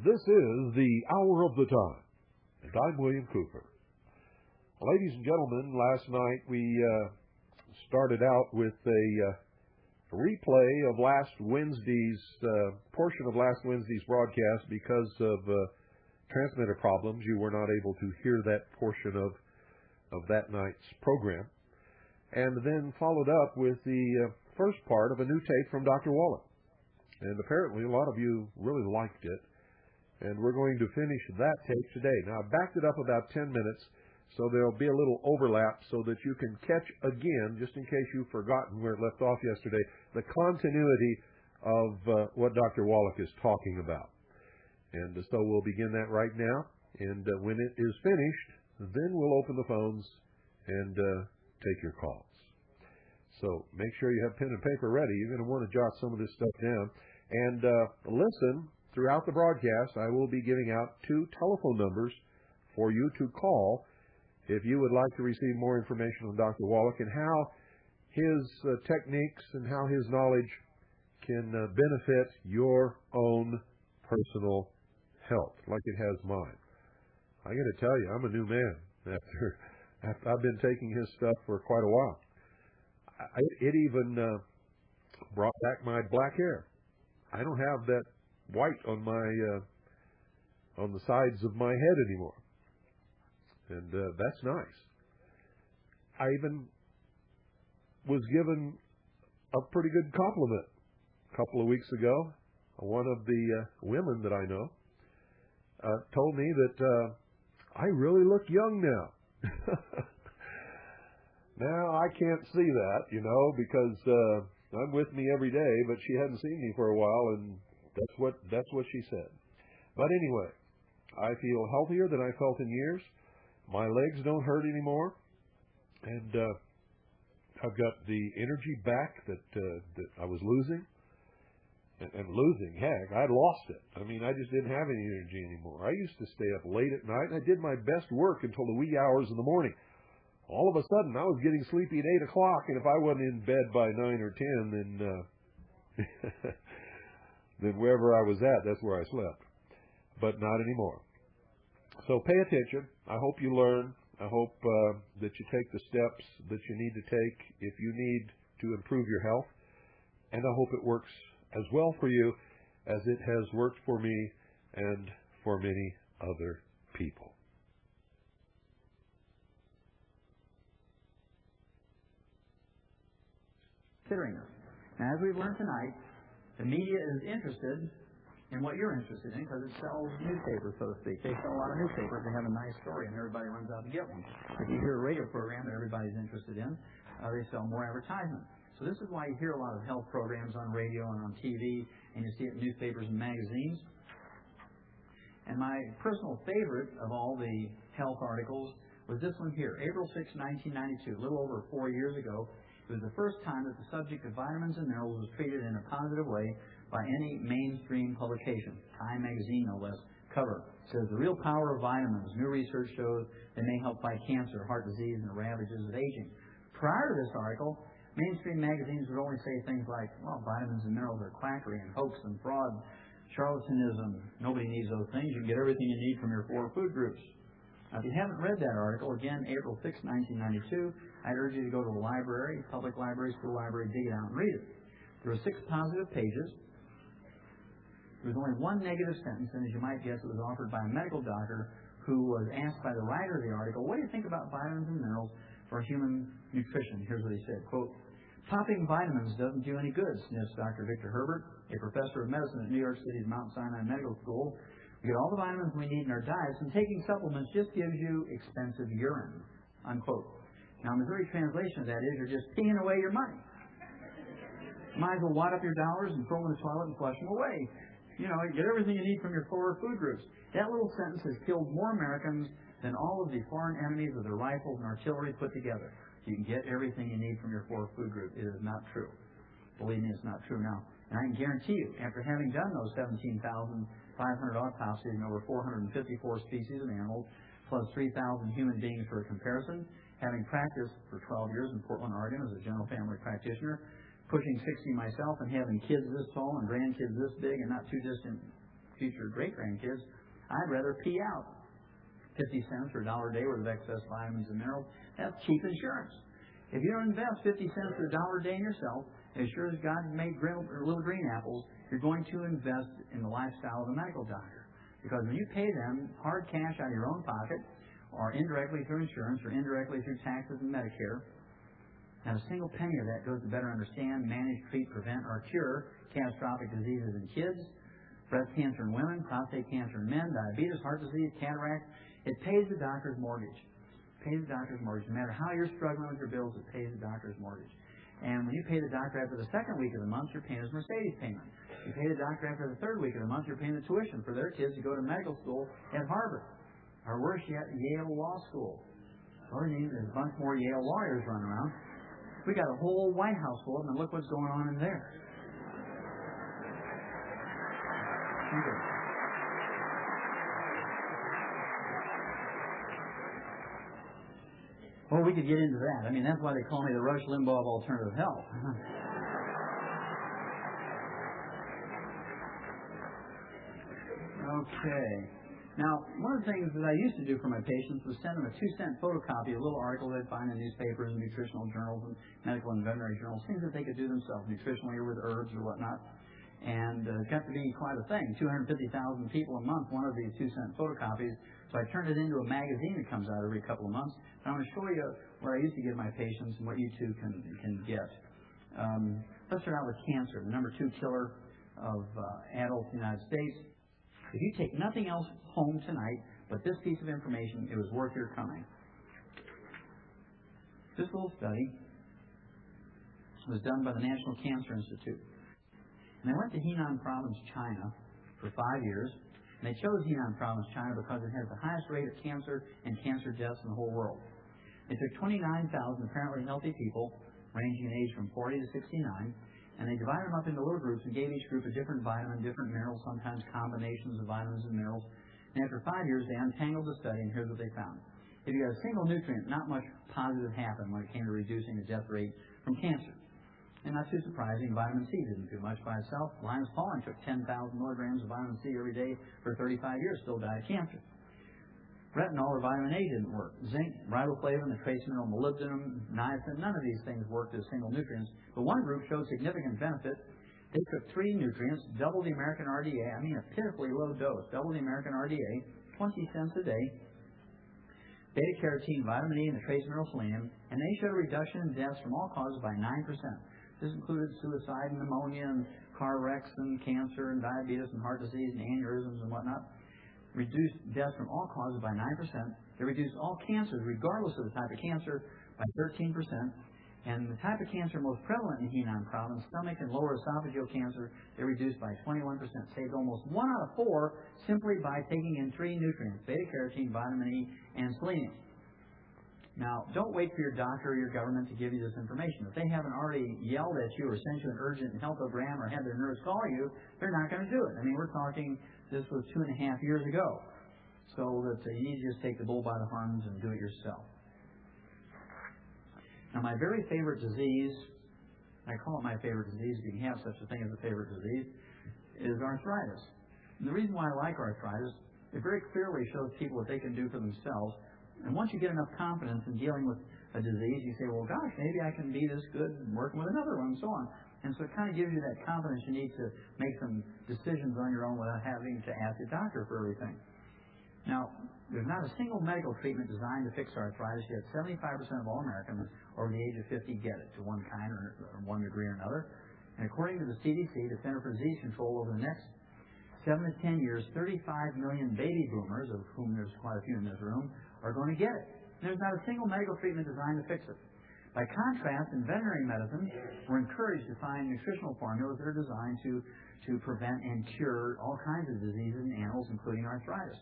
This is the Hour of the Time, and I'm William Cooper. Ladies and gentlemen, last night we started out with a replay of last Wednesday's portion of last Wednesday's broadcast. Because of transmitter problems, you were not able to hear that portion of that night's program, and then followed up with the first part of a new tape from Dr. Wallach. And apparently a lot of you really liked it. And we're going to finish that tape today. Now, I backed it up about 10 minutes, so there'll be a little overlap so that you can catch again, just in case you've forgotten where it left off yesterday, the continuity of what Dr. Wallach is talking about. And so we'll begin that right now. And when it is finished, then we'll open the phones and take your calls. So make sure you have pen and paper ready. You're going to want to jot some of this stuff down. And listen. Throughout the broadcast, I will be giving out 2 telephone numbers for you to call if you would like to receive more information on Dr. Wallach and how his techniques and how his knowledge can benefit your own personal health, like it has mine. I got to tell you, I'm a new man after I've been taking his stuff for quite a while. It even brought back my black hair. I don't have that white on the sides of my head anymore, and that's nice. I even was given a pretty good compliment a couple of weeks ago. One of the women that I know told me that I really look young now. Now I can't see that, because I'm with me every day, but she hadn't seen me for a while, and that's what she said. But anyway, I feel healthier than I felt in years. My legs don't hurt anymore, and I've got the energy back that I was losing. And losing, heck, I'd lost it. I mean, I just didn't have any energy anymore. I used to stay up late at night, and I did my best work until the wee hours in the morning. All of a sudden, I was getting sleepy at 8 o'clock, and if I wasn't in bed by 9 or 10, then then wherever I was at, that's where I slept. But not anymore. So pay attention. I hope you learn. I hope that you take the steps that you need to take if you need to improve your health. And I hope it works as well for you as it has worked for me and for many other people. Considering us. Now, as we've learned tonight, the media is interested in what you're interested in because it sells newspapers, so to speak. They sell a lot of newspapers. They have a nice story, and everybody runs out to get one. If you hear a radio program that everybody's interested in, they sell more advertisement. So this is why you hear a lot of health programs on radio and on TV, and you see it in newspapers and magazines. And my personal favorite of all the health articles was this one here, April 6, 1992, a little over 4 years ago. It was the first time that the subject of vitamins and minerals was treated in a positive way by any mainstream publication. Time magazine, no less, cover. It says, the real power of vitamins. New research shows they may help fight cancer, heart disease, and the ravages of aging. Prior to this article, mainstream magazines would only say things like, well, vitamins and minerals are quackery and hoax and fraud, charlatanism. Nobody needs those things. You can get everything you need from your 4 food groups. Now, if you haven't read that article, again, April 6, 1992, I'd urge you to go to a library, public library, school library, dig it out and read it. There were 6 positive pages. There was only 1 negative sentence, and as you might guess, it was offered by a medical doctor who was asked by the writer of the article, what do you think about vitamins and minerals for human nutrition. Here's what he said, quote, "Popping vitamins doesn't do any good," sniffs Dr. Victor Herbert, a professor of medicine at New York City's Mount Sinai Medical School. "We get all the vitamins we need in our diets, and taking supplements just gives you expensive urine," unquote. Now, Missouri translation of that is you're just peeing away your money. Might as well wad up your dollars and throw them in the toilet and flush them away. You know, you get everything you need from your 4 food groups. That little sentence has killed more Americans than all of the foreign enemies with their rifles and artillery put together. You can get everything you need from your 4 food groups. It is not true. Believe me, it's not true now. And I can guarantee you, after having done those 17,500 autopsies in over 454 species of animals, plus 3,000 human beings for a comparison, having practiced for 12 years in Portland, Oregon as a general family practitioner, pushing 60 myself and having kids this tall and grandkids this big and not too distant future great-grandkids, I'd rather pee out 50 cents or $1 a day worth of excess vitamins and minerals. That's cheap insurance. If you don't invest 50 cents or $1 a day in yourself, as sure as God made little green apples, you're going to invest in the lifestyle of a medical doctor. Because when you pay them hard cash out of your own pocket, or indirectly through insurance, or indirectly through taxes and Medicare, not a single penny of that goes to better understand, manage, treat, prevent, or cure catastrophic diseases in kids, breast cancer in women, prostate cancer in men, diabetes, heart disease, cataract. It pays the doctor's mortgage. It pays the doctor's mortgage. No matter how you're struggling with your bills, it pays the doctor's mortgage. And when you pay the doctor after the second week of the month, you're paying his Mercedes payment. You pay the doctor after the third week of the month, you're paying the tuition for their kids to go to medical school at Harvard. Or worse yet, Yale Law School. Or there's a bunch more Yale lawyers running around. We got a whole White House full of them, and look what's going on in there. Well, we could get into that. I mean, that's why they call me the Rush Limbaugh of alternative health. Okay. Now, one of the things that I used to do for my patients was send them a 2-cent photocopy of little articles they'd find in newspapers and nutritional journals and medical and veterinary journals, things that they could do themselves, nutritionally or with herbs or whatnot. And it got to be quite a thing. 250,000 people a month wanted these 2-cent photocopies, so I turned it into a magazine that comes out every couple of months. And I'm going to show you what I used to give my patients and what you too can get. Let's start out with cancer, the number 2 killer of adults in the United States. If you take nothing else home tonight but this piece of information, it was worth your coming. This little study was done by the National Cancer Institute. And they went to Henan Province, China, for 5 years. And they chose Henan Province, China, because it has the highest rate of cancer and cancer deaths in the whole world. They took 29,000 apparently healthy people, ranging in age from 40 to 69, and they divided them up into little groups and gave each group a different vitamin, different minerals, sometimes combinations of vitamins and minerals. And after 5 years, they untangled the study, and here's what they found. If you got a single nutrient, not much positive happened when it came to reducing the death rate from cancer. And not too surprising, vitamin C didn't do much by itself. Linus Pauling took 10,000 milligrams of vitamin C every day for 35 years, still died of cancer. Retinol or vitamin A didn't work. Zinc, riboflavin, the trace mineral molybdenum, niacin, none of these things worked as single nutrients. But one group showed significant benefit. They took 3 nutrients, double the American RDA, I mean a pitifully low dose, double the American RDA, 20 cents a day, beta-carotene, vitamin E, and the trace mineral selenium, and they showed a reduction in deaths from all causes by 9%. This included suicide and pneumonia and car wrecks and cancer and diabetes and heart disease and aneurysms and whatnot. Reduced deaths from all causes by 9%. They reduced all cancers, regardless of the type of cancer, by 13%. And the type of cancer most prevalent in Henan Province, stomach and lower esophageal cancer, they reduced by 21%. Saved almost 1 out of 4 simply by taking in 3 nutrients, beta-carotene, vitamin E, and selenium. Now, don't wait for your doctor or your government to give you this information. If they haven't already yelled at you or sent you an urgent healthogram or had their nurse call you, they're not going to do it. I mean, we're talking, this was 2.5 years ago. So that you need to just take the bull by the horns and do it yourself. Now, my very favorite disease, I call it my favorite disease, if you can have such a thing as a favorite disease, is arthritis. And the reason why I like arthritis, it very clearly shows people what they can do for themselves. And once you get enough confidence in dealing with a disease, you say, well, gosh, maybe I can be this good working with another one, and so on. And so it kind of gives you that confidence you need to make some decisions on your own without having to ask your doctor for everything. Now, there's not a single medical treatment designed to fix arthritis, yet 75% of all Americans over the age of 50 get it to one kind or one degree or another. And according to the CDC, the Center for Disease Control, over the next 7 to 10 years, 35 million baby boomers, of whom there's quite a few in this room, are going to get it. And there's not a single medical treatment designed to fix it. By contrast, in veterinary medicine, we're encouraged to find nutritional formulas that are designed to prevent and cure all kinds of diseases in animals, including arthritis.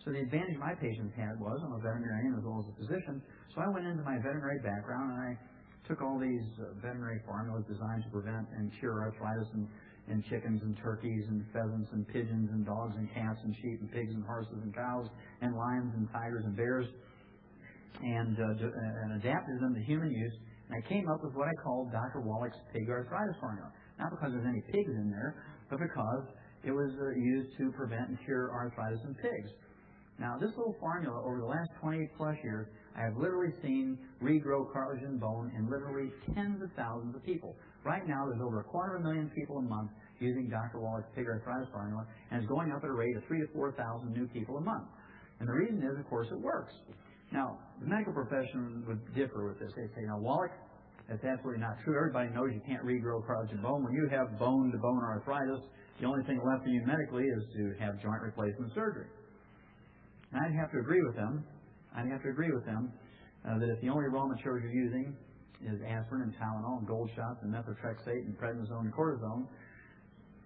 So the advantage my patients had was, I'm a veterinarian as well as a physician, so I went into my veterinary background and I took all these veterinary formulas designed to prevent and cure arthritis in chickens and turkeys and pheasants and pigeons and dogs and cats and sheep and pigs and horses and cows and lions and tigers and bears, and adapted them to human use. And I came up with what I called Dr. Wallach's pig arthritis formula. Not because there's any pigs in there, but because it was used to prevent and cure arthritis in pigs. Now, this little formula, over the last 20 plus years, I have literally seen regrow cartilage and bone in literally tens of thousands of people. Right now, there's over 250,000 people a month using Dr. Wallach's pig arthritis formula, and it's going up at a rate of 3,000 to 4,000 new people a month. And the reason is, of course, it works. Now, the medical profession would differ with this. They say, now, Wallach, that's absolutely not true. Everybody knows you can't regrow cartilage and bone. When you have bone-to-bone arthritis, the only thing left for you medically is to have joint replacement surgery. And I'd have to agree with them. That if the only raw materials you're using is aspirin and Tylenol and gold shots and methotrexate and prednisone and cortisone,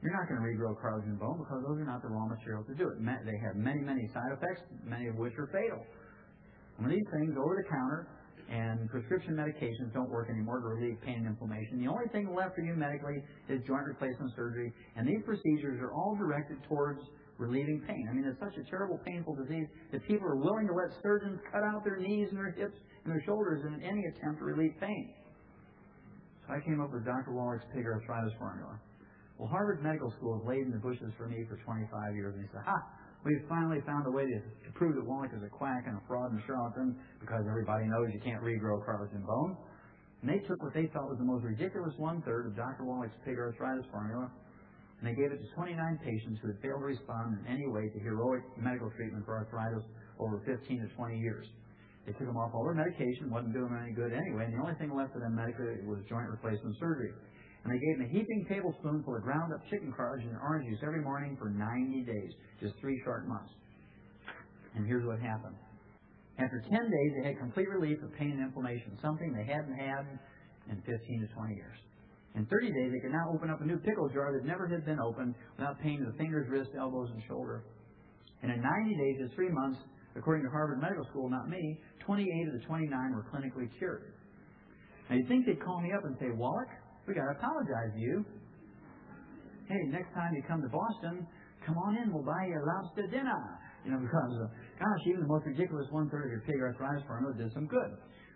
you're not going to regrow cartilage and bone because those are not the raw materials to do it. They have many, many side effects, many of which are fatal. Some of these things over the counter and prescription medications don't work anymore to relieve pain and inflammation. The only thing left for you medically is joint replacement surgery, and these procedures are all directed towards relieving pain. I mean, it's such a terrible, painful disease that people are willing to let surgeons cut out their knees and their hips and their shoulders in any attempt to relieve pain. So I came up with Dr. Wallach's pig arthritis formula. Well, Harvard Medical School has laid in the bushes for me for 25 years, and they said, we've finally found a way to prove that Wallach is a quack and a fraud and a charlatan because everybody knows you can't regrow cartilage and bone. And they took what they thought was the most ridiculous one-third of Dr. Wallach's pig arthritis formula, and they gave it to 29 patients who had failed to respond in any way to heroic medical treatment for arthritis over 15 to 20 years. They took them off all their medication, wasn't doing them any good anyway, and the only thing left for them medically was joint replacement surgery. And they gave them a heaping tablespoonful of ground-up chicken cartilage and orange juice every morning for 90 days, just 3 short months. And here's what happened. After 10 days, they had complete relief of pain and inflammation, something they hadn't had in 15 to 20 years. In 30 days, they could now open up a new pickle jar that never had been opened without pain to the fingers, wrists, elbows, and shoulder. And in 90 days, just 3 months, according to Harvard Medical School, not me, 28 of the 29 were clinically cured. Now, you'd think they'd call me up and say, Wallach, we got to apologize to you. Hey, next time you come to Boston, come on in, we'll buy you a lobster dinner. Because, gosh, even the most ridiculous one-third of your pig arthritis formula did some good.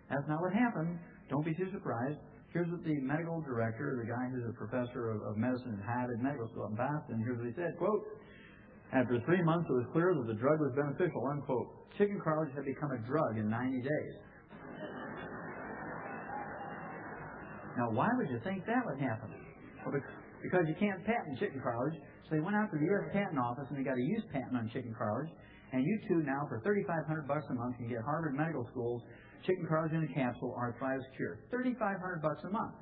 That's not what happened. Don't be too surprised. Here's what the medical director, the guy who's a professor of medicine at Harvard Medical School in Boston, here's what he said, quote, after 3 months it was clear that the drug was beneficial, unquote. Chicken cartilage had become a drug in 90 days. Now, why would you think that would happen? Well, because you can't patent chicken cartilage, so they went out to the U.S. Patent Office and they got a use patent on chicken cartilage, and you two now, for $3,500 a month, can get Harvard Medical School's chicken cartilage in a capsule, arthritis cure. $3,500 a month.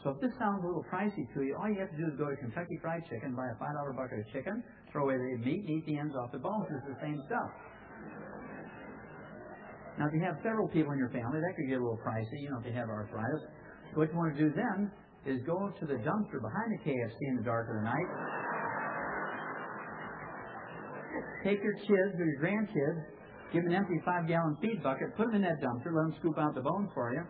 So if this sounds a little pricey to you, all you have to do is go to Kentucky Fried Chicken, buy a $5 bucket of chicken, throw away the meat, and eat the ends off the bones. It's the same stuff. Now, if you have several people in your family, that could get a little pricey, if you have arthritis. So what you want to do then is go to the dumpster behind the KFC in the dark of the night, take your kids or your grandkids, give them an empty 5-gallon feed bucket, put them in that dumpster, let them scoop out the bones for you,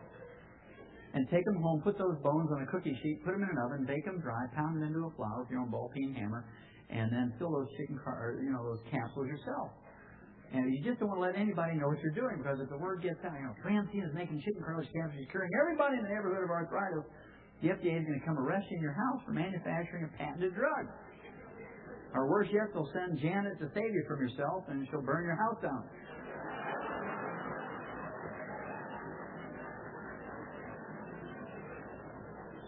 and take them home, put those bones on a cookie sheet, put them in an oven, bake them dry, pound them into a flour with your own ball-peen hammer, and then fill those those capsules yourself. And you just don't want to let anybody know what you're doing, because if the word gets out, Francine is making chicken cartilage capsules, curing everybody in the neighborhood of arthritis, the FDA is going to come arrest you in your house for manufacturing a patented drug. Or worse yet, they'll send Janet to save you from yourself, and she'll burn your house down.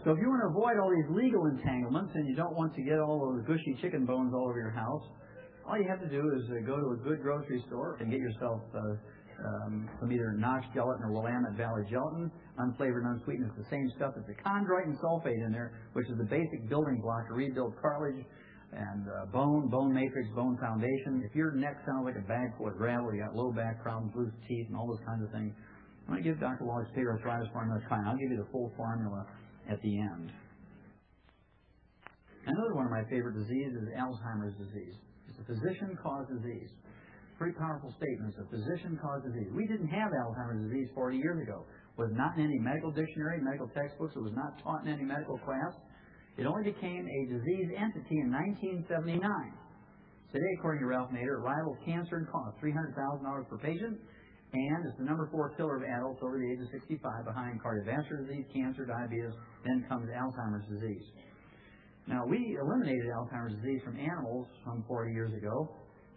So if you want to avoid all these legal entanglements and you don't want to get all those gushy chicken bones all over your house, All you have to do is go to a good grocery store and get yourself some either Knox gelatin or Willamette Valley gelatin, unflavored and unsweetened. It's the same stuff. It's a chondroitin sulfate in there, which is the basic building block to rebuild cartilage and bone matrix, bone foundation. If your neck sounds like a bag full of gravel, you got low back problems, loose teeth, and all those kinds of things, I'm going to give Dr. Wallach's arthritis formula a try. I'll give you the full formula at the end. Another one of my favorite diseases is Alzheimer's disease. It's a physician-caused disease. Pretty powerful statements. A physician-caused disease. We didn't have Alzheimer's disease 40 years ago. It was not in any medical dictionary, medical textbooks. It was not taught in any medical class. It only became a disease entity in 1979. Today, according to Ralph Nader, it rivals cancer in cost, $300,000 per patient, and it's the number 4 killer of adults over the age of 65, behind cardiovascular disease, cancer, diabetes, then comes Alzheimer's disease. Now, we eliminated Alzheimer's disease from animals some 40 years ago.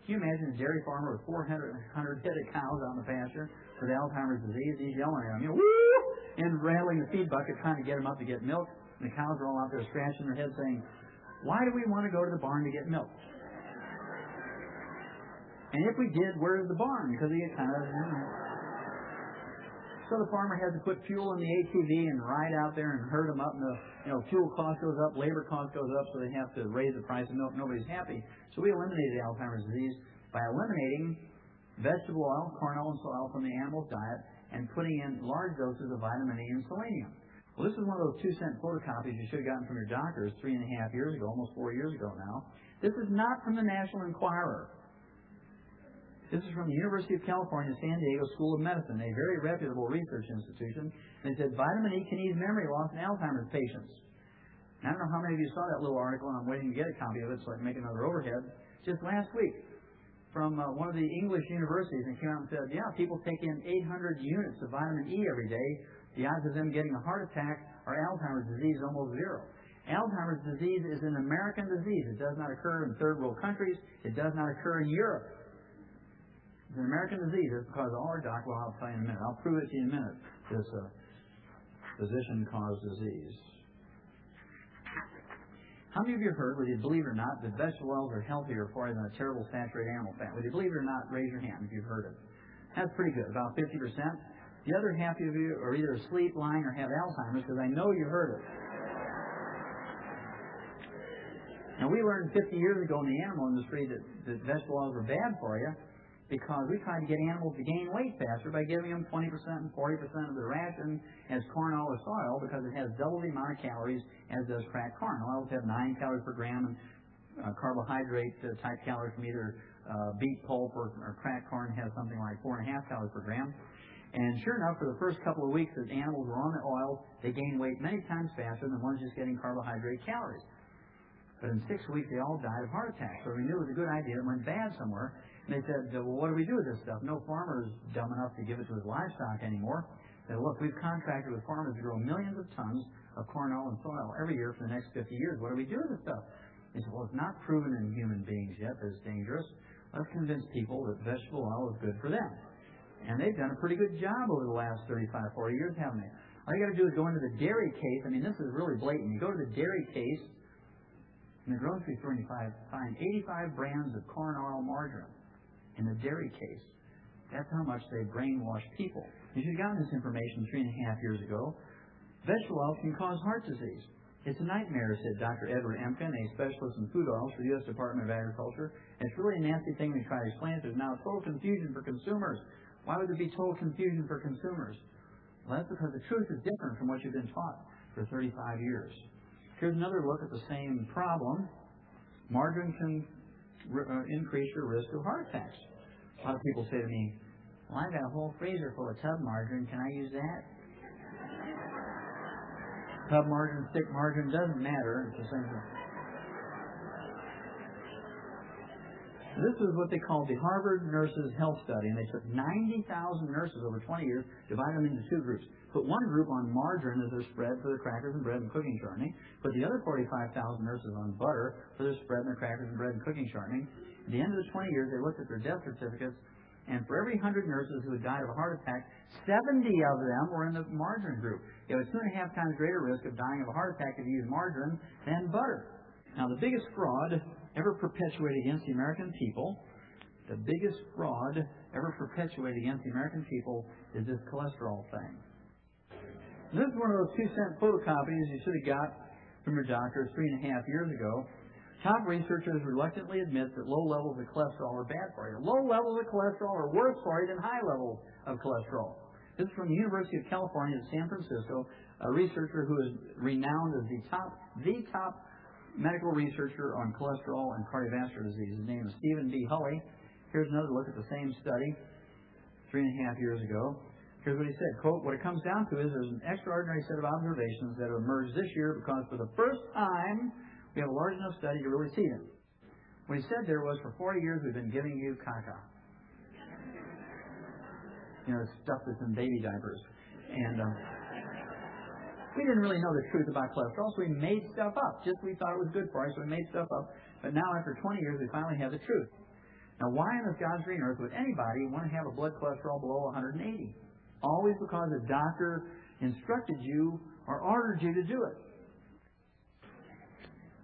Can you imagine a dairy farmer with 400 head of cows out in the pasture with Alzheimer's disease? He's yelling at them, woo! And rattling the feed bucket, trying to get them up to get milk. And the cows are all out there scratching their heads saying, why do we want to go to the barn to get milk? And if we did, where's the barn? Because he kind of... So the farmer has to put fuel in the ATV and ride out there and herd them up, and the fuel cost goes up, labor cost goes up, so they have to raise the price of milk. Nobody's happy. So we eliminated Alzheimer's disease by eliminating vegetable oil, corn oil, and soy oil from the animal's diet and putting in large doses of vitamin E and selenium. Well, this is one of those 2-cent photocopies you should have gotten from your doctors 3.5 years ago, almost 4 years ago now. This is not from the National Enquirer. This is from the University of California, San Diego School of Medicine, a very reputable research institution. And it said vitamin E can ease memory loss in Alzheimer's patients. And I don't know how many of you saw that little article, and I'm waiting to get a copy of it so I can make another overhead. Just last week, from one of the English universities, and came out and said, yeah, people take in 800 units of vitamin E every day. The odds of them getting a heart attack or Alzheimer's disease is almost zero. Alzheimer's disease is an American disease. It does not occur in third world countries. It does not occur in Europe. It's an American disease. It's because all our doctors, well, I'll tell you in a minute. I'll prove it to you in a minute. This physician-caused disease. How many of you heard, whether you believe it or not, that vegetable oils are healthier for you than a terrible saturated animal fat? Whether you believe it or not, raise your hand if you've heard it. That's pretty good, about 50%. The other half of you are either asleep, lying, or have Alzheimer's, because I know you heard it. Now, we learned 50 years ago in the animal industry that vegetable oils were bad for you, because we tried to get animals to gain weight faster by giving them 20% and 40% of the ration as corn oil or soy oil, because it has double the amount of calories as does cracked corn. Oils have 9 calories per gram, and carbohydrate type calories from either beet pulp or cracked corn has something like 4.5 calories per gram. And sure enough, for the first couple of weeks that animals were on the oils, they gained weight many times faster than ones just getting carbohydrate calories. But in 6 weeks, they all died of heart attacks. So we knew it was a good idea. It went bad somewhere. And they said, well, what do we do with this stuff? No farmer is dumb enough to give it to his livestock anymore. They said, look, we've contracted with farmers to grow millions of tons of corn oil and soy oil every year for the next 50 years. What do we do with this stuff? They said, well, it's not proven in human beings yet that it's dangerous. Let's convince people that vegetable oil is good for them. And they've done a pretty good job over the last 35, 40 years, haven't they? All you got to do is go into the dairy case. I mean, this is really blatant. You go to the dairy case in the grocery store and you find 85 brands of corn oil margarine in the dairy case. That's how much they brainwash people. You should have gotten this information 3.5 years ago. Vegetable oils can cause heart disease. It's a nightmare, said Dr. Edward Emkin, a specialist in food oils for the U.S. Department of Agriculture. And it's really a nasty thing to try to explain it. There's now total confusion for consumers. Why would there be total confusion for consumers? Well, that's because the truth is different from what you've been taught for 35 years. Here's another look at the same problem. Margarine can increase your risk of heart attacks. A lot of people say to me, well, I've got a whole freezer full of tub margarine. Can I use that? Tub margarine, thick margarine, doesn't matter. It's the same thing. This is what they call the Harvard Nurses Health Study, and they took 90,000 nurses over 20 years, divided them into 2 groups. Put one group on margarine as their spread for their crackers and bread and cooking shortening. Put the other 45,000 nurses on butter for their spread and their crackers and bread and cooking shortening. At the end of the 20 years, they looked at their death certificates, and for every 100 nurses who had died of a heart attack, 70 of them were in the margarine group. You have a 2.5 times greater risk of dying of a heart attack if you use margarine than butter. Now, the biggest fraud ever perpetuated against the American people, the biggest fraud ever perpetuated against the American people is this cholesterol thing. This is one of those 2-cent photocopies you should have got from your doctor 3.5 years ago. Top researchers reluctantly admit that low levels of cholesterol are bad for you. Low levels of cholesterol are worse for you than high levels of cholesterol. This is from the University of California at San Francisco, a researcher who is renowned as the top medical researcher on cholesterol and cardiovascular disease. His name is Stephen B. Hulley. Here's another look at the same study 3.5 years ago. Here's what he said, quote, "What it comes down to is there's an extraordinary set of observations that have emerged this year because for the first time we have a large enough study to really see them." What he said there was, for 40 years we've been giving you caca. You know, stuff that's in baby diapers. And we didn't really know the truth about cholesterol, so we made stuff up. Just we thought it was good for us, so we made stuff up. But now after 20 years we finally have the truth. Now why on this God's green earth would anybody want to have a blood cholesterol below 180? Always because a doctor instructed you or ordered you to do it.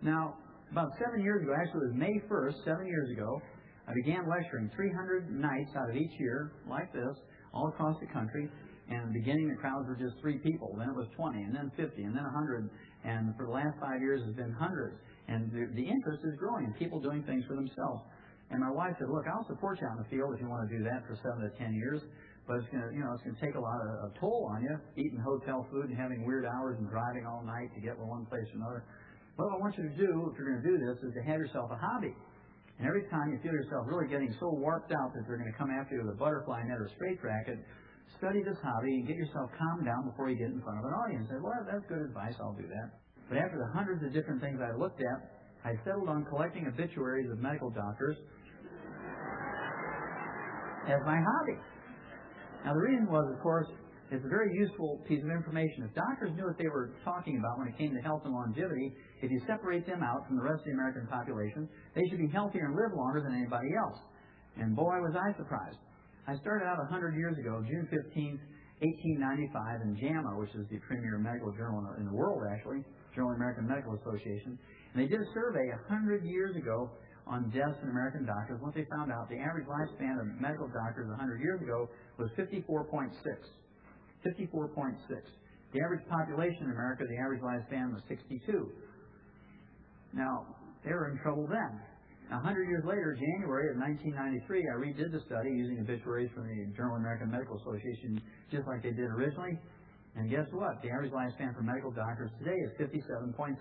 Now, about 7 years ago, actually it was May 1st, 7 years ago, I began lecturing 300 nights out of each year, like this, all across the country. And in the beginning, the crowds were just 3 people. Then it was 20, and then 50, and then 100. And for the last 5 years, it's been hundreds. And the interest is growing, and people doing things for themselves. And my wife said, "Look, I'll support you out in the field if you want to do that for 7 to 10 years. But it's going to take a lot of toll on you, eating hotel food and having weird hours and driving all night to get from one place to another. What I want you to do, if you're going to do this, is to have yourself a hobby. And every time you feel yourself really getting so warped out that they're going to come after you with a butterfly net or straitjacket, study this hobby and get yourself calmed down before you get in front of an audience." I said, "Well, that's good advice. I'll do that." But after the hundreds of different things I looked at, I settled on collecting obituaries of medical doctors as my hobby. Now, the reason was, of course, it's a very useful piece of information. If doctors knew what they were talking about when it came to health and longevity, if you separate them out from the rest of the American population, they should be healthier and live longer than anybody else. And boy, was I surprised. I started out 100 years ago, June 15th, 1895, in JAMA, which is the premier medical journal in the world, actually, Journal of the American Medical Association. And they did a survey 100 years ago on deaths in American doctors. What they found out, the average lifespan of medical doctors 100 years ago was 54.6. 54.6. The average population in America, the average lifespan was 62. Now, they were in trouble then. 100 years later, January of 1993, I redid the study using obituaries from the Journal of the American Medical Association, just like they did originally. And guess what? The average lifespan for medical doctors today is 57.6.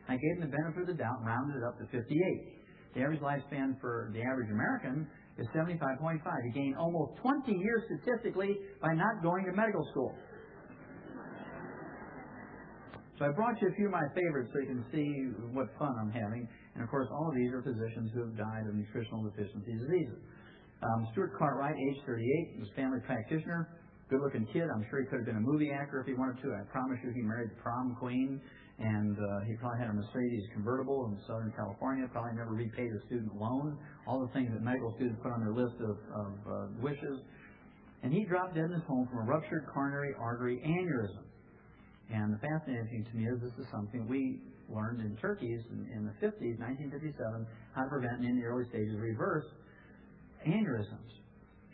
I gave them the benefit of the doubt and rounded it up to 58. The average lifespan for the average American is 75.5. He gained almost 20 years statistically by not going to medical school. So I brought you a few of my favorites so you can see what fun I'm having. And of course, all of these are physicians who have died of nutritional deficiency diseases. Stuart Cartwright, age 38, was a family practitioner. Good-looking kid. I'm sure he could have been a movie actor if he wanted to. I promise you he married the prom queen. And he probably had a Mercedes convertible in Southern California. Probably never repaid a student loan. All the things that medical students put on their list of wishes. And he dropped dead in his home from a ruptured coronary artery aneurysm. And the fascinating thing to me is this is something we learned in turkeys in the 50s, 1957, how to prevent in the early stages reverse aneurysms.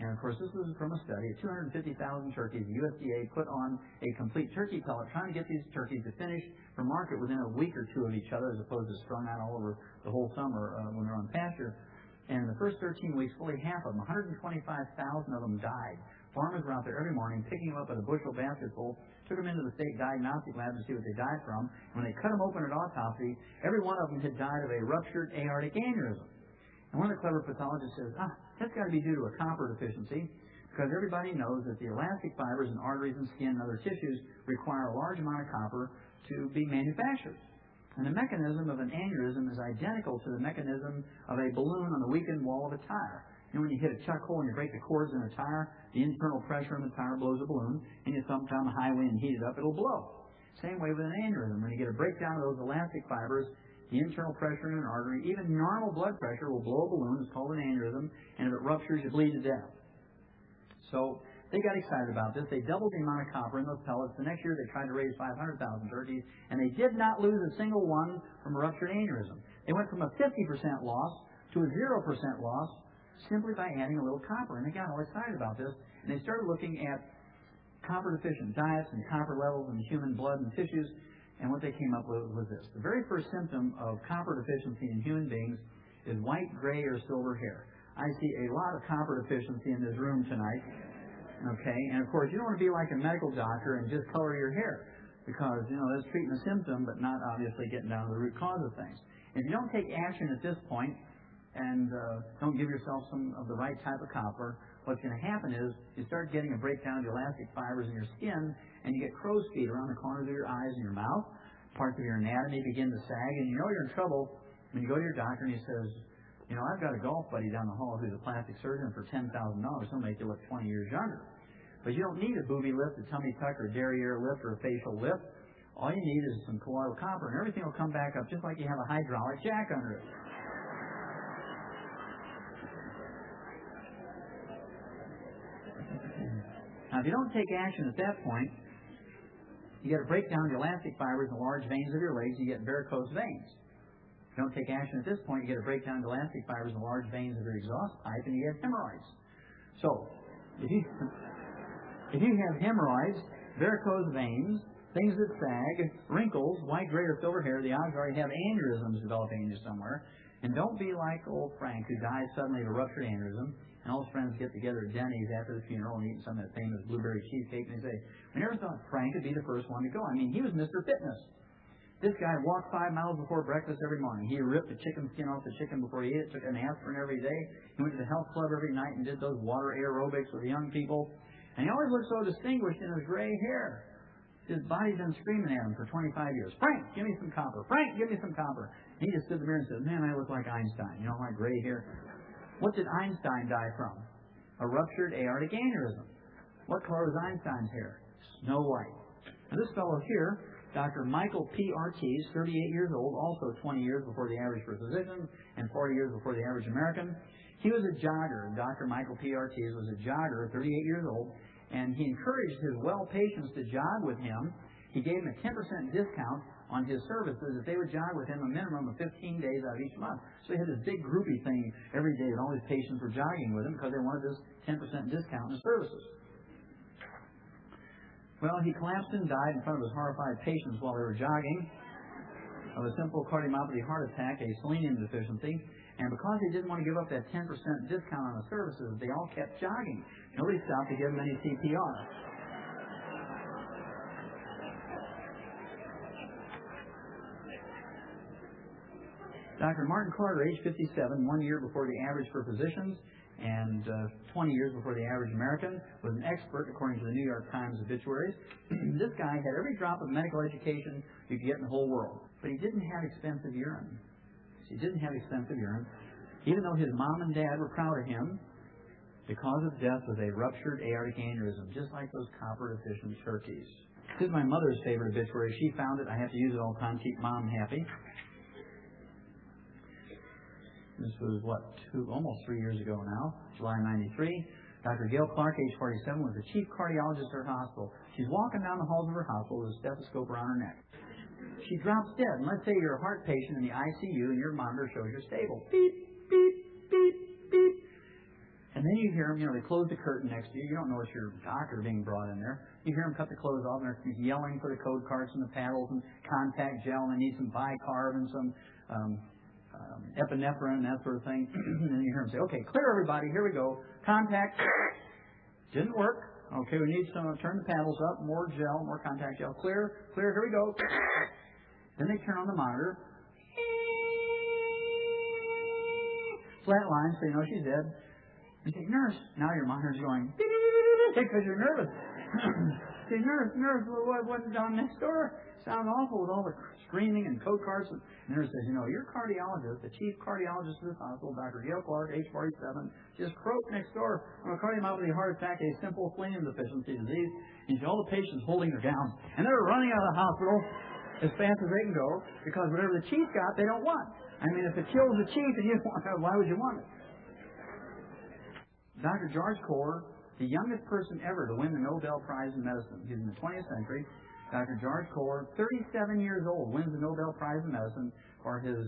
And of course, this was from a study of 250,000 turkeys. The USDA put on a complete turkey pellet, trying to get these turkeys to finish for market within a week or two of each other, as opposed to strung out all over the whole summer when they're on pasture. And in the first 13 weeks, fully half of them, 125,000 of them died. Farmers were out there every morning picking them up at a bushel basketful, took them into the state diagnostic lab to see what they died from. When they cut them open at autopsy, every one of them had died of a ruptured aortic aneurysm. And one of the clever pathologists says, that's got to be due to a copper deficiency, because everybody knows that the elastic fibers in arteries and skin and other tissues require a large amount of copper to be manufactured. And the mechanism of an aneurysm is identical to the mechanism of a balloon on the weakened wall of a tire. You know, when you hit a chuck hole and you break the cords in a tire, the internal pressure in the tire blows a balloon, and you thump down the highway and heat it up, it'll blow. Same way with an aneurysm. When you get a breakdown of those elastic fibers, the internal pressure in an artery, even normal blood pressure, will blow a balloon. It's called an aneurysm, and if it ruptures, you bleed to death. So they got excited about this. They doubled the amount of copper in those pellets. The next year, they tried to raise 500,000 turkeys, and they did not lose a single one from a ruptured aneurysm. They went from a 50% loss to a 0% loss simply by adding a little copper. And they got all excited about this, and they started looking at copper-deficient diets and copper levels in human blood and tissues, and what they came up with was this. The very first symptom of copper deficiency in human beings is white, gray, or silver hair. I see a lot of copper deficiency in this room tonight. Okay, and of course, you don't want to be like a medical doctor and just color your hair, because, that's treating the symptom, but not obviously getting down to the root cause of things. If you don't take action at this point, and don't give yourself some of the right type of copper, what's going to happen is you start getting a breakdown of the elastic fibers in your skin, and you get crow's feet around the corners of your eyes and your mouth. Parts of your anatomy begin to sag, and you're in trouble when you go to your doctor and he says, I've got a golf buddy down the hall who's a plastic surgeon for $10,000. He'll make you look 20 years younger. But you don't need a booby lift, a tummy tuck, or a derriere lift, or a facial lift. All you need is some colloidal copper, and everything will come back up just like you have a hydraulic jack under it. Now, if you don't take action at that point, you get a breakdown of the elastic fibers in the large veins of your legs, you get varicose veins. If you don't take action at this point, you get a breakdown of the elastic fibers in the large veins of your exhaust pipe, and you get hemorrhoids. So, if you have hemorrhoids, varicose veins, things that sag, wrinkles, white, gray, or silver hair, the odds are you have aneurysms developing in you somewhere. And don't be like old Frank, who died suddenly of a ruptured aneurysm, and all his friends get together at Denny's after the funeral and eat some of that famous blueberry cheesecake, and they say, we never thought Frank would be the first one to go. I mean, he was Mr. Fitness. This guy walked 5 miles before breakfast every morning. He ripped the chicken skin off the chicken before he ate it, took an aspirin every day. He went to the health club every night and did those water aerobics with the young people. And he always looked so distinguished in his gray hair. His body's been screaming at him for 25 years. Frank, give me some copper. Frank, give me some copper. And he just stood there and said, man, I look like Einstein. My gray hair. What did Einstein die from? A ruptured aortic aneurysm. What color was Einstein's hair? Snow white. Now this fellow here, Dr. Michael P. Ortiz, 38 years old, also 20 years before the average for physicians and 40 years before the average American. He was a jogger. Dr. Michael P. Ortiz was a jogger, 38 years old, and he encouraged his well patients to jog with him. He gave them a 10% discount on his services if they would jog with him a minimum of 15 days out of each month. So he had this big groupie thing every day that all his patients were jogging with him because they wanted this 10% discount in his services. Well, he collapsed and died in front of his horrified patients while they were jogging of a simple cardiomyopathy heart attack, a selenium deficiency. And because he didn't want to give up that 10% discount on the services, they all kept jogging. Nobody stopped to give him any CPR. Dr. Martin Carter, age 57, 1 year before the average for physicians and 20 years before the average American, was an expert according to the New York Times obituaries. This guy had every drop of medical education you could get in the whole world, but he didn't have expensive urine. He didn't have expensive urine, even though his mom and dad were proud of him. The cause of death was a ruptured aortic aneurysm, just like those copper-deficient turkeys. This is my mother's favorite obituary. She found it. I have to use it all the time to keep Mom happy. This was, almost 3 years ago now, July 93. Dr. Gail Clark, age 47, was the chief cardiologist at her hospital. She's walking down the halls of her hospital with a stethoscope around her neck. She drops dead. And let's say you're a heart patient in the ICU and your monitor shows you're stable. Beep, beep, beep, beep. And then you hear them, they close the curtain next to you. You don't know it's your doctor being brought in there. You hear them cut the clothes off and they're yelling for the code cards and the paddles and contact gel, and they need some bicarb and some epinephrine and that sort of thing. And then you hear them say, okay, clear everybody, here we go. Contact. Didn't work. Okay, we need some, turn the paddles up, more gel, more contact gel. Clear, here we go. Then they turn on the monitor. Flat line, so you know she's dead. You say, nurse. Now your monitor's going, because you're nervous. Say, nurse, what went down next door? Sounds awful with all the screaming and code cards. And the nurse says, your cardiologist, the chief cardiologist of this hospital, Dr. Gail Clark, age 47, just croaked next door from a cardiomyopathy heart attack, a simple selenium deficiency disease. You see all the patients holding their gowns, and they're running out of the hospital as fast as they can go, because whatever the chief got, they don't want. I mean, if it kills the chief and you don't want it, why would you want it? Dr. George Kohler, the youngest person ever to win the Nobel Prize in Medicine. He's in the 20th century. Dr. George Kohler, 37 years old, wins the Nobel Prize in Medicine for his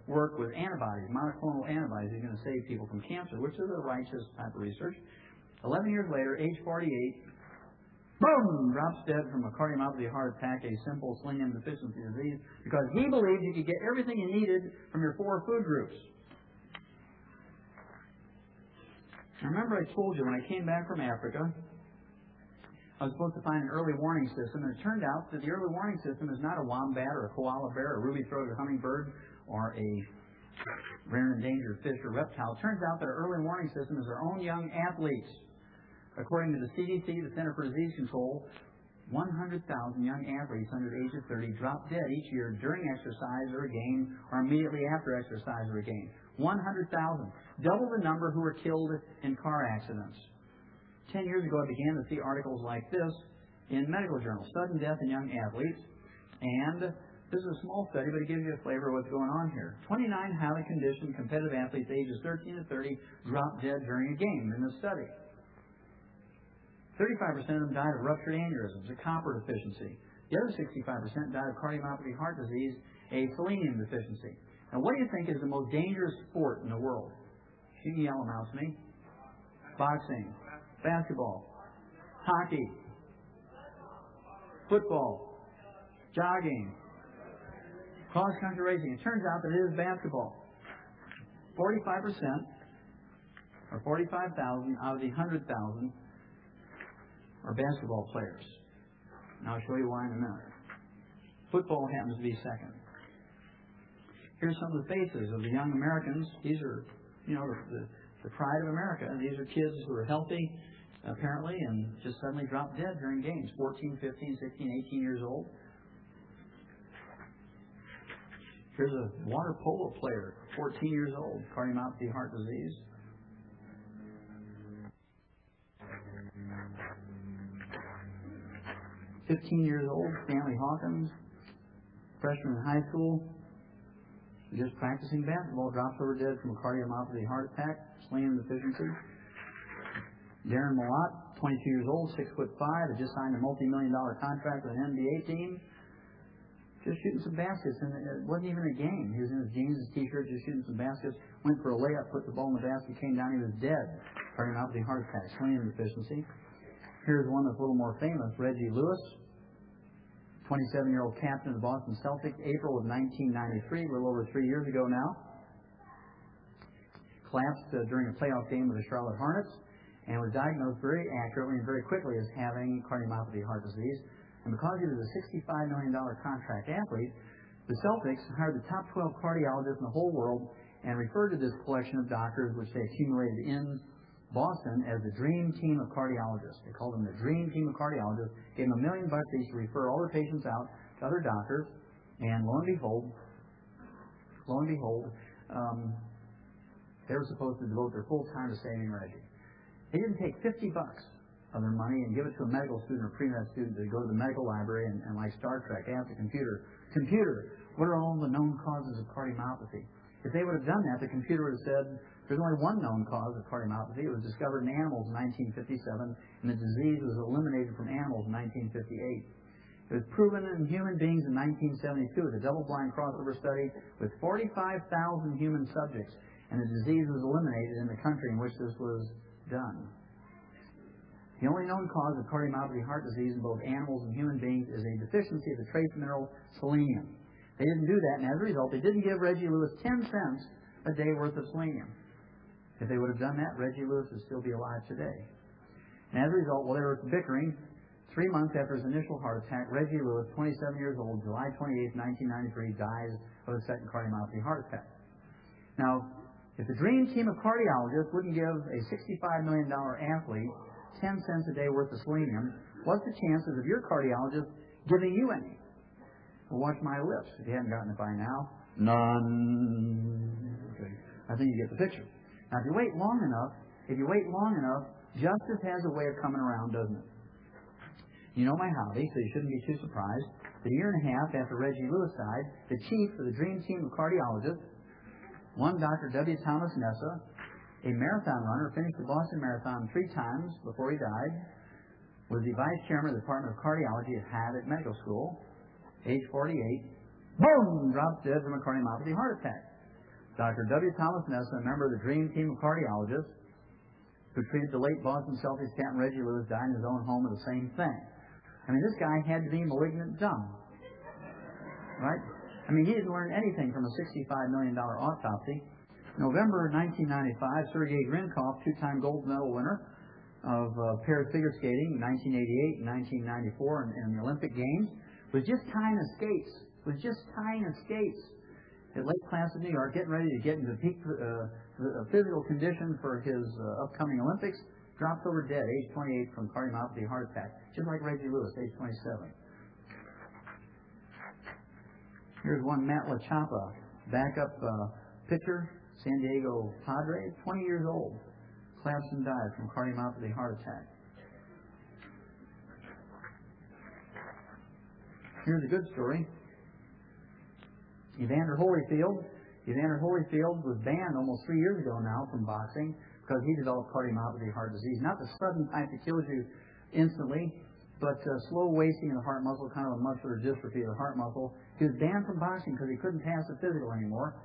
work with antibodies, monoclonal antibodies. He's going to save people from cancer, which is a righteous type of research. 11 years later, age 48, boom, drops dead from a cardiomyopathy heart attack, a simple selenium deficiency disease, because he believed you could get everything you needed from your 4 food groups. Now, remember I told you when I came back from Africa, I was supposed to find an early warning system, and it turned out that the early warning system is not a wombat or a koala bear or a ruby-throated hummingbird or a rare and endangered fish or reptile. It turns out that our early warning system is our own young athletes. According to the CDC, the Center for Disease Control, 100,000 young athletes under the age of 30 drop dead each year during exercise or a game or immediately after exercise or a game. 100,000. Double the number who were killed in car accidents. 10 years ago, I began to see articles like this in medical journals. Sudden death in young athletes. And this is a small study, but it gives you a flavor of what's going on here. 29 highly conditioned competitive athletes ages 13 to 30 dropped dead during a game in this study. 35% of them died of ruptured aneurysms, a copper deficiency. The other 65% died of cardiomyopathy heart disease, a selenium deficiency. Now, what do you think is the most dangerous sport in the world? You can yell them out to me. Boxing. Basketball, hockey, football, jogging, cross-country racing. It turns out that it is basketball. 45% or 45,000 out of the 100,000 are basketball players. Now I'll show you why in a minute. Football happens to be second. Here's some of the faces of the young Americans. These are, the pride of America. These are kids who are healthy, apparently, and just suddenly drop dead during games. 14, 15, 16, 18 years old. Here's a water polo player, 14 years old, cardiomyopathy heart disease. "15 years old, Stanley Hawkins, freshman in high school, just practicing basketball, drops over dead from a cardiomyopathy heart attack, selenium deficiency. Darren Malott, 22 years old, 6'5", had just signed a multi-million-dollar contract with an NBA team. Just shooting some baskets, and it wasn't even a game. He was in his jeans, his t-shirt, just shooting some baskets. Went for a layup, put the ball in the basket, came down, he was dead. Cardiomyopathy heart attack, selenium deficiency. Here's one that's a little more famous, Reggie Lewis, 27-year-old captain of the Boston Celtics, April of 1993, a little over 3 years ago now. Collapsed during a playoff game with the Charlotte Hornets and was diagnosed very accurately and very quickly as having cardiomyopathy heart disease. And because he was a $65 million contract athlete, the Celtics hired the top 12 cardiologists in the whole world and referred to this collection of doctors, which they accumulated in Boston, as the Dream Team of Cardiologists. They called them the Dream Team of Cardiologists, gave them $1 million each to refer all their patients out to other doctors, and lo and behold, they were supposed to devote their full time to saving Reggie. They didn't take $50 of their money and give it to a medical student or pre-med student to go to the medical library and like Star Trek, ask the computer, what are all the known causes of cardiomyopathy? If they would have done that, the computer would have said, there's only one known cause of cardiomyopathy. It was discovered in animals in 1957, and the disease was eliminated from animals in 1958. It was proven in human beings in 1972 with a double-blind crossover study with 45,000 human subjects, and the disease was eliminated in the country in which this was done. The only known cause of cardiomyopathy heart disease in both animals and human beings is a deficiency of the trace mineral selenium. They didn't do that, and as a result, they didn't give Reggie Lewis 10 cents a day worth of selenium. If they would have done that, Reggie Lewis would still be alive today. And as a result, while they were bickering, 3 months after his initial heart attack, Reggie Lewis, 27 years old, July 28, 1993, dies of a second cardiomyopathy heart attack. Now, if the Dream Team of Cardiologists wouldn't give a $65 million athlete 10 cents a day worth of selenium, what's the chances of your cardiologist giving you any? Well, watch my lips. If you haven't gotten it by now, none. Okay. I think you get the picture. Now, if you wait long enough, justice has a way of coming around, doesn't it? You know my hobby, so you shouldn't be too surprised. That a year and a half after Reggie Lewis died, the chief of the Dream Team of Cardiologists, one Dr. W. Thomas Nessa, a marathon runner, finished the Boston Marathon 3 times before he died, was the vice chairman of the Department of Cardiology at Harvard Medical School. Age 48. Boom! Drops dead from a cardiomyopathy heart attack. Dr. W. Thomas Nessa, a member of the dream team of cardiologists who treated the late Boston Celtics captain Reggie Lewis, died in his own home of the same thing. I mean, this guy had to be malignant dumb. Right? I mean, he didn't learn anything from a $65 million autopsy. November 1995, Sergei Grinkov, two-time gold medal winner of paired figure skating in 1988 and 1994 in the Olympic Games, was just tying his skates at Lake Placid, New York, getting ready to get into peak physical condition for his upcoming Olympics. Dropped over dead, age 28, from cardiomyopathy heart attack, just like Reggie Lewis, age 27. Here's one Matt LaChapa, backup pitcher, San Diego Padres, 20 years old. Collapsed and died from cardiomyopathy heart attack. Here's a good story. Evander Holyfield was banned almost 3 years ago now from boxing because he developed cardiomyopathy heart disease. Not the sudden type that kills you instantly, but slow wasting of the heart muscle, kind of a muscular dystrophy of the heart muscle. He was banned from boxing because he couldn't pass the physical anymore.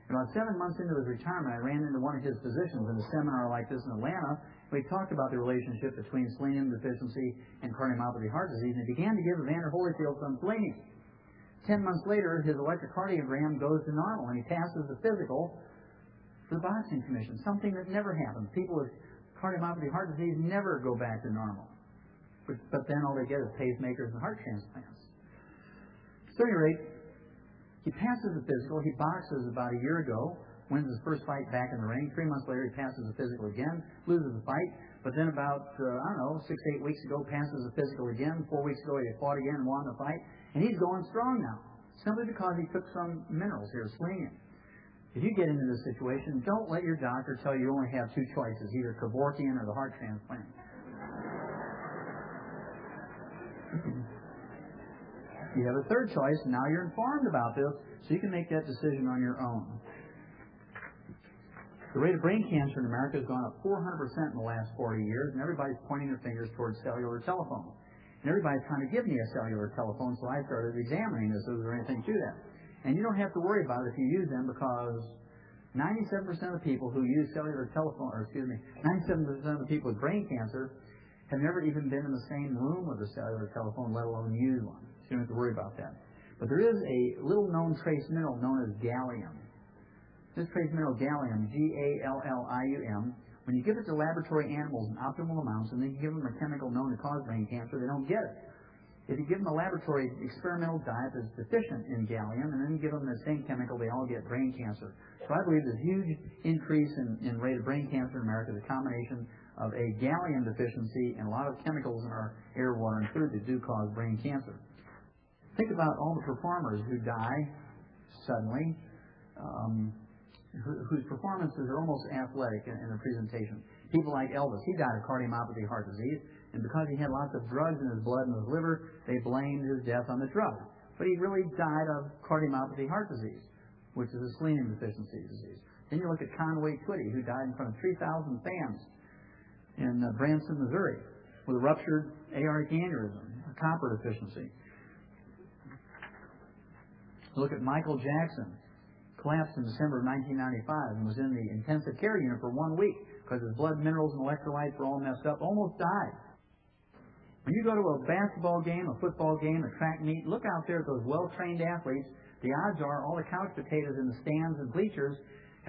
About 7 months into his retirement, I ran into one of his physicians in a seminar like this in Atlanta. We talked about the relationship between selenium deficiency and cardiomyopathy heart disease, and he began to give Evander Holyfield some selenium. 10 months later, his electrocardiogram goes to normal, and he passes the physical to the boxing commission, something that never happens. People with cardiomyopathy heart disease never go back to normal. But then all they get is pacemakers and heart transplants. So at any rate, he passes the physical. He boxes about a year ago, wins his first fight back in the ring. 3 months later, he passes the physical again, loses the fight. But then about, 6 to 8 weeks ago, passes the physical again. 4 weeks ago, he fought again and won the fight. And he's going strong now, simply because he took some minerals here, selenium. If you get into this situation, don't let your doctor tell you only have two choices, either Kevorkian or the heart transplant. You have a third choice, and now you're informed about this, so you can make that decision on your own. The rate of brain cancer in America has gone up 400% in the last 40 years, and everybody's pointing their fingers towards cellular telephones. And everybody's trying to give me a cellular telephone, so I started examining this. Is there anything to that? And you don't have to worry about it if you use them, because 97% of the people who use cellular telephone, 97% of the people with brain cancer have never even been in the same room with a cellular telephone, let alone use one. So you don't have to worry about that. But there is a little-known trace mineral known as gallium. This trace mineral, gallium, Gallium, when you give it to laboratory animals in optimal amounts, and then you give them a chemical known to cause brain cancer, they don't get it. If you give them a laboratory experimental diet that's deficient in gallium, and then you give them the same chemical, they all get brain cancer. So I believe there's a huge increase in rate of brain cancer in America, the combination of a gallium deficiency and a lot of chemicals in our air, water, and food that do cause brain cancer. Think about all the performers who die suddenly, whose performances are almost athletic in their presentation. People like Elvis, he died of cardiomyopathy heart disease, and because he had lots of drugs in his blood and his liver, they blamed his death on the drug. But he really died of cardiomyopathy heart disease, which is a selenium deficiency disease. Then you look at Conway Twitty, who died in front of 3,000 fans in Branson, Missouri, with a ruptured aortic aneurysm, a copper deficiency. Look at Michael Jackson, collapsed in December of 1995 and was in the intensive care unit for 1 week because his blood minerals and electrolytes were all messed up, almost died. When you go to a basketball game, a football game, a track meet, look out there at those well-trained athletes. The odds are all the couch potatoes in the stands and bleachers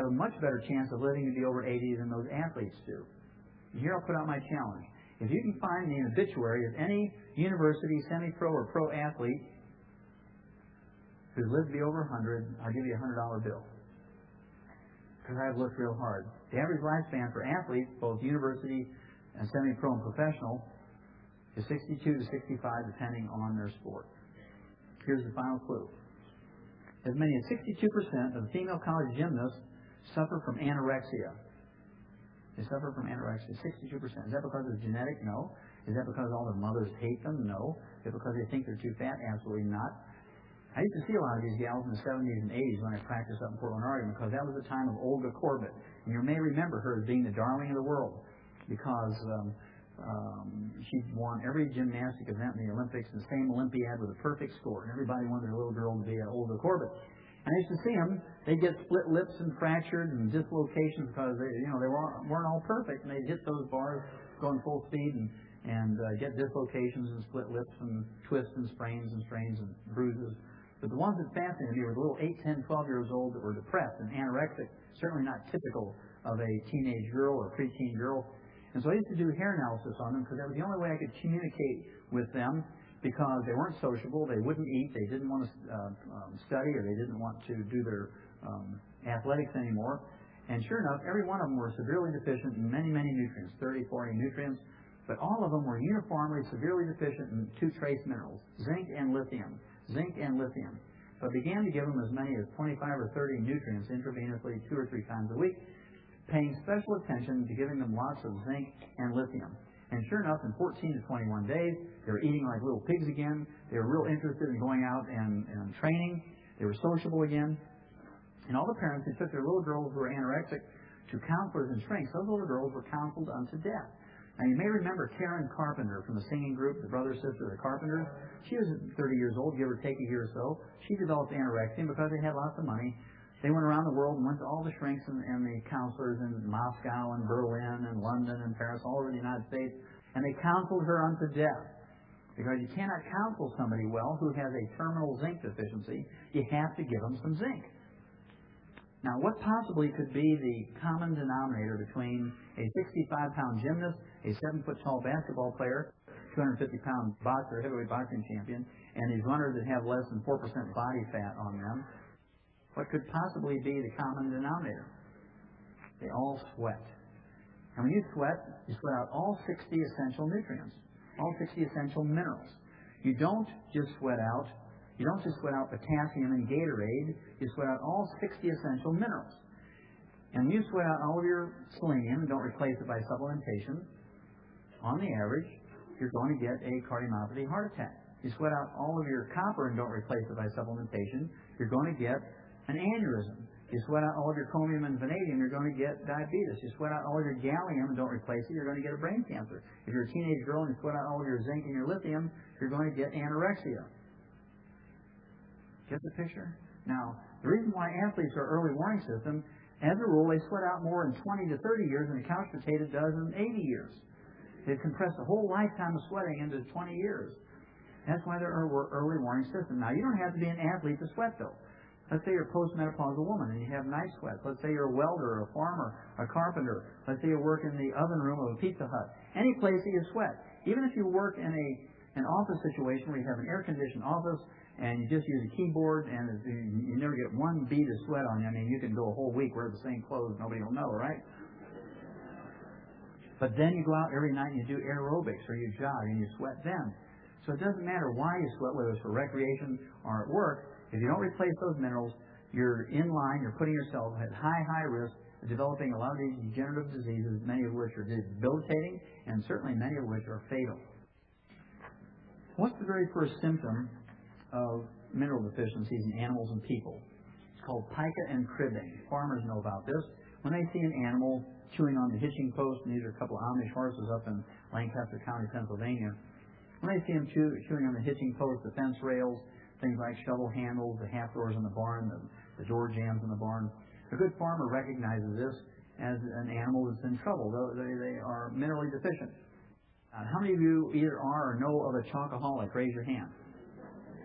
have a much better chance of living to be over 80 than those athletes do. And here I'll put out my challenge. If you can find me an obituary of any university, semi-pro, or pro athlete who lived to be over 100, I'll give you a $100 bill. Because I've looked real hard. The average lifespan for athletes, both university and semi-pro and professional, is 62 to 65, depending on their sport. Here's the final clue. As many as 62% of the female college gymnasts suffer from anorexia. They suffer from anorexia, 62%. Is that because it's genetic? No. Is that because all their mothers hate them? No. Is it because they think they're too fat? Absolutely not. I used to see a lot of these gals in the 70s and 80s when I practiced up in Portland, Oregon, because that was the time of Olga Korbut. And you may remember her as being the darling of the world, because She won every gymnastic event in the Olympics, the same Olympiad with a perfect score. And everybody wanted their little girl to be an Olga Corbett. And I used to see them. They'd get split lips and fractured and dislocations because they weren't all perfect. And they'd hit those bars going full speed and get dislocations and split lips and twists and sprains and strains and bruises. But the ones that fascinated me were the little 8, 10, 12 years old that were depressed and anorexic, certainly not typical of a teenage girl or preteen girl. And so I used to do hair analysis on them because that was the only way I could communicate with them, because they weren't sociable, they wouldn't eat, they didn't want to study, or they didn't want to do their athletics anymore. And sure enough, every one of them were severely deficient in many, many nutrients, 30, 40 nutrients, but all of them were uniformly severely deficient in 2 trace minerals, zinc and lithium. Zinc and lithium. So I began to give them as many as 25 or 30 nutrients intravenously 2 or 3 times a week, paying special attention to giving them lots of zinc and lithium. And sure enough, in 14 to 21 days, they were eating like little pigs again. They were real interested in going out and training. They were sociable again. And all the parents who took their little girls who were anorexic to counselors and shrinks, those little girls were counseled unto death. Now, you may remember Karen Carpenter from the singing group, the brother sister of the Carpenters. She was 30 years old, give or take a year or so. She developed anorexia because they had lots of money. They went around the world and went to all the shrinks and the counselors in Moscow and Berlin and London and Paris, all over the United States, and they counseled her unto death. Because you cannot counsel somebody well who has a terminal zinc deficiency. You have to give them some zinc. Now, what possibly could be the common denominator between a 65-pound gymnast, a 7-foot-tall basketball player, 250-pound boxer, heavyweight boxing champion, and these runners that have less than 4% body fat on them? What could possibly be the common denominator? They all sweat. And when you sweat out all 60 essential nutrients, all 60 essential minerals. You don't just sweat out potassium and Gatorade. You sweat out all 60 essential minerals. And when you sweat out all of your selenium and don't replace it by supplementation, on the average, you're going to get a cardiomyopathy heart attack. You sweat out all of your copper and don't replace it by supplementation, you're going to get an aneurysm. You sweat out all of your chromium and vanadium, you're going to get diabetes. You sweat out all of your gallium and don't replace it, you're going to get a brain cancer. If you're a teenage girl and you sweat out all of your zinc and your lithium, you're going to get anorexia. Get the picture? Now, the reason why athletes are early warning system, as a rule, they sweat out more in 20 to 30 years than a couch potato does in 80 years. They've compressed a whole lifetime of sweating into 20 years. That's why they're early warning system. Now, you don't have to be an athlete to sweat, though. Let's say you're a postmenopausal woman and you have night sweats. Let's say you're a welder, a farmer, a carpenter. Let's say you work in the oven room of a Pizza Hut. Any place that you sweat. Even if you work in an office situation where you have an air-conditioned office and you just use a keyboard and you never get one bead of sweat on you. I mean, you can go a whole week wearing the same clothes. Nobody will know, right? But then you go out every night and you do aerobics or you jog and you sweat then. So it doesn't matter why you sweat, whether it's for recreation or at work. If you don't replace those minerals, you're in line, you're putting yourself at high risk of developing a lot of these degenerative diseases, many of which are debilitating and certainly many of which are fatal. What's the very first symptom of mineral deficiencies in animals and people? It's called pica and cribbing. Farmers know about this. When they see an animal chewing on the hitching post, and these are a couple of Amish horses up in Lancaster County, Pennsylvania, when they see them chewing on the hitching post, the fence rails, things like shovel handles, the half doors in the barn, the door jambs in the barn. A good farmer recognizes this as an animal that's in trouble. They are minerally deficient. How many of you either are or know of a chocoholic? Raise your hand.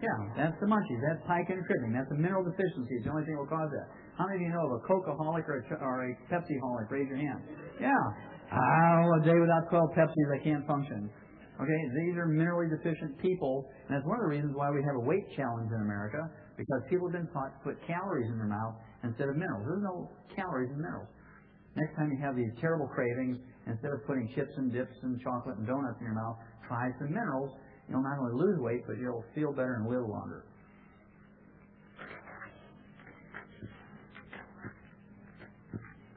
Yeah, that's the munchies. That's pica and cribbing. That's a mineral deficiency. It's the only thing that will cause that. How many of you know of a Coca-holic or a Pepsi-holic? Raise your hand. Yeah. A day without 12 Pepsis, I can't function. Okay, these are minerally deficient people, and that's one of the reasons why we have a weight challenge in America, because people have been taught to put calories in their mouth instead of minerals. There's no calories in minerals. Next time you have these terrible cravings, instead of putting chips and dips and chocolate and donuts in your mouth, try some minerals. You'll not only lose weight, but you'll feel better and live longer.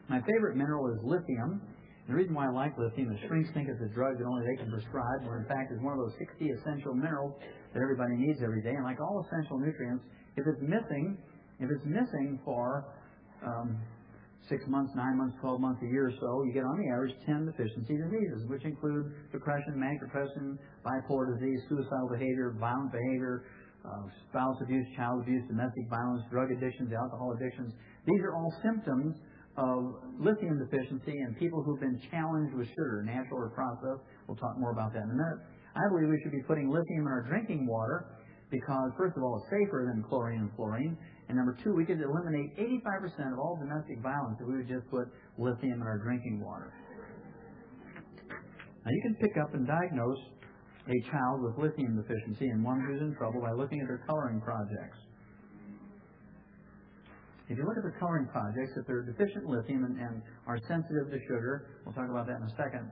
My favorite mineral is lithium. The reason why I like lithium is shrinks think it's a drug that only they can prescribe, where in fact it's one of those 60 essential minerals that everybody needs every day. And like all essential nutrients, if it's missing for 6 months, 9 months, 12 months, a year or so, you get on the average 10 deficiency diseases, which include depression, manic depression, bipolar disease, suicidal behavior, violent behavior, spouse abuse, child abuse, domestic violence, drug addictions, alcohol addictions. These are all symptoms of lithium deficiency in people who've been challenged with sugar, natural or processed. We'll talk more about that in a minute. I believe we should be putting lithium in our drinking water because, first of all, it's safer than chlorine and fluorine. And number two, we could eliminate 85% of all domestic violence if we would just put lithium in our drinking water. Now, you can pick up and diagnose a child with lithium deficiency and one who's in trouble by looking at their coloring projects. If you look at their coloring projects, if they're deficient in lithium and are sensitive to sugar, we'll talk about that in a second.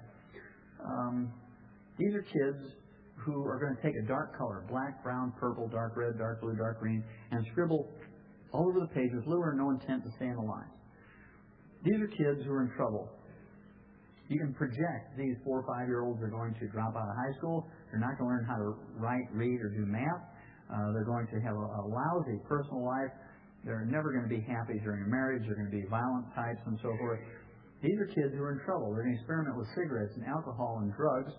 These are kids who are going to take a dark color, black, brown, purple, dark red, dark blue, dark green, and scribble all over the page with little or no intent to stay in the lines. These are kids who are in trouble. You can project these 4 or 5-year-olds are going to drop out of high school. They're not going to learn how to write, read, or do math. They're going to have a lousy personal life. They're never going to be happy during a marriage. They're going to be violent types and so forth. These are kids who are in trouble. They're going to experiment with cigarettes and alcohol and drugs.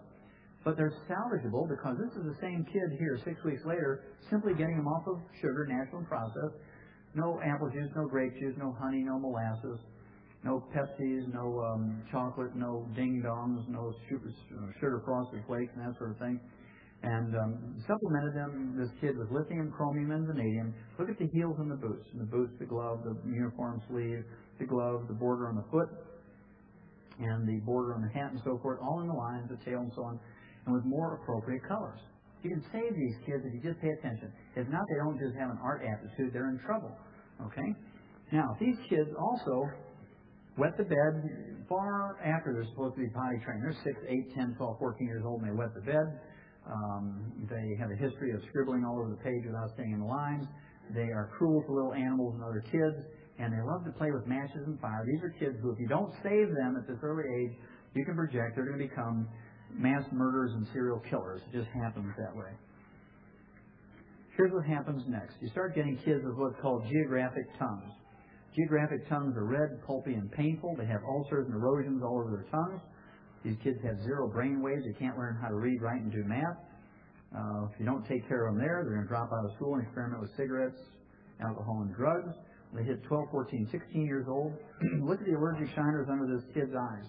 But they're salvageable because this is the same kid here 6 weeks later, simply getting them off of sugar, natural and processed. No apple juice, no grape juice, no honey, no molasses, no Pepsis, no chocolate, no ding-dongs, no sugar frosted flakes and that sort of thing. And supplemented them, this kid, with lithium, chromium, and vanadium. Look at the heels and the boots. And the boots, the glove, the uniform sleeve, the glove, the border on the foot, and the border on the hat and so forth, all in the lines, the tail and so on, and with more appropriate colors. You can save these kids if you just pay attention. If not, they don't just have an art aptitude, they're in trouble. Okay? Now, these kids also wet the bed far after they're supposed to be potty trained. They're 6, 8, 10, 12, 14 years old and they wet the bed. They have a history of scribbling all over the page without staying in the lines. They are cruel to little animals and other kids, and they love to play with matches and fire. These are kids who, if you don't save them at this early age, you can project they're going to become mass murderers and serial killers. It just happens that way. Here's what happens next. You start getting kids with what's called geographic tongues. Geographic tongues are red, pulpy, and painful. They have ulcers and erosions all over their tongues. These kids have zero brain waves. They can't learn how to read, write, and do math. If you don't take care of them there, they're going to drop out of school and experiment with cigarettes, alcohol, and drugs. They hit 12, 14, 16 years old. Look at the allergic shiners under this kid's eyes.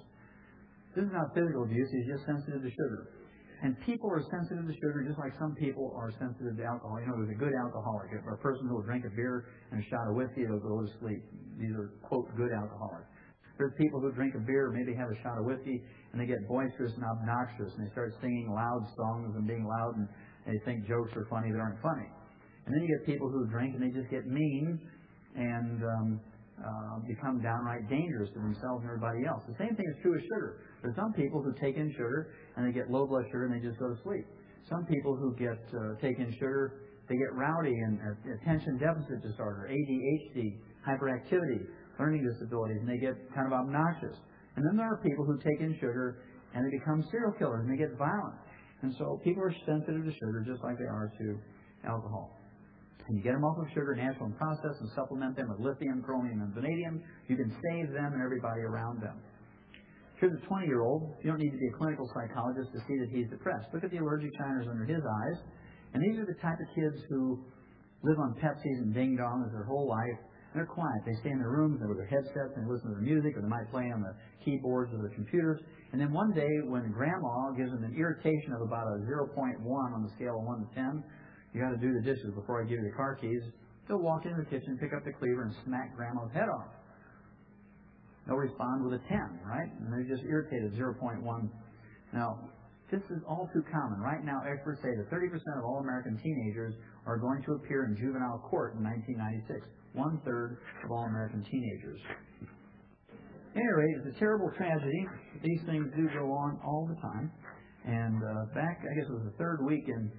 This is not physical abuse. He's just sensitive to sugar. And people are sensitive to sugar just like some people are sensitive to alcohol. You know, there's a good alcoholic, a person who will drink a beer and a shot of whiskey, they'll go to sleep. These are, quote, good alcoholics. There's people who drink a beer, maybe have a shot of whiskey, and they get boisterous and obnoxious, and they start singing loud songs and being loud, and they think jokes are funny that aren't funny. And then you get people who drink, and they just get mean and become downright dangerous to themselves and everybody else. The same thing is true with sugar. There's some people who take in sugar, and they get low blood sugar, and they just go to sleep. Some people who take in sugar, they get rowdy and attention deficit disorder, ADHD, hyperactivity, learning disabilities, and they get kind of obnoxious. And then there are people who take in sugar and they become serial killers and they get violent. And so people are sensitive to sugar just like they are to alcohol. And you get them off of sugar, natural and processed, and supplement them with lithium, chromium, and vanadium. You can save them and everybody around them. Here's a 20-year-old. You don't need to be a clinical psychologist to see that he's depressed. Look at the allergic shiners under his eyes. And these are the type of kids who live on Pepsis and ding-dongs their whole life. They're quiet. They stay in their rooms with their headsets and they listen to their music, or they might play on the keyboards of their computers. And then one day, when grandma gives them an irritation of about a 0.1 on the scale of 1 to 10, you got to do the dishes before I give you the car keys. They'll walk into the kitchen, pick up the cleaver, and smack grandma's head off. They'll respond with a 10, right? And they're just irritated, 0.1. Now, this is all too common. Right now, experts say that 30% of all American teenagers are going to appear in juvenile court in 1996. 1/3 of all American teenagers. At any rate, it's a terrible tragedy. These things do go on all the time. And back, I guess it was the third week in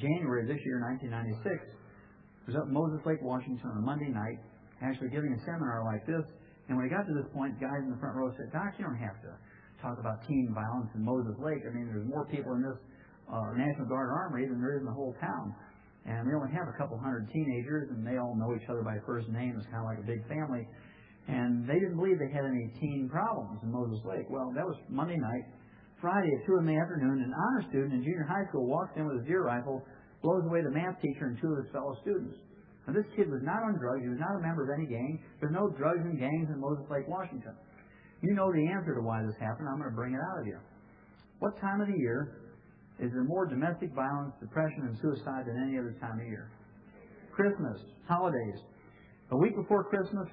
January of this year, 1996, I was up in Moses Lake, Washington on a Monday night, actually giving a seminar like this. And when we got to this point, guys in the front row said, "Doc, you don't have to talk about teen violence in Moses Lake. I mean, there's more people in this National Guard Armory than there is in the whole town. And we only have a couple hundred teenagers, and they all know each other by first name. It's kind of like a big family. And they didn't believe they had any teen problems in Moses Lake. Well, that was Monday night. Friday at 2 in the afternoon, an honor student in junior high school walks in with a deer rifle, blows away the math teacher and 2 of his fellow students. Now, this kid was not on drugs. He was not a member of any gang. There's no drugs and gangs in Moses Lake, Washington. You know the answer to why this happened. I'm going to bring it out of you. What time of the year is there more domestic violence, depression, and suicide than any other time of year? Christmas, holidays. A week before Christmas,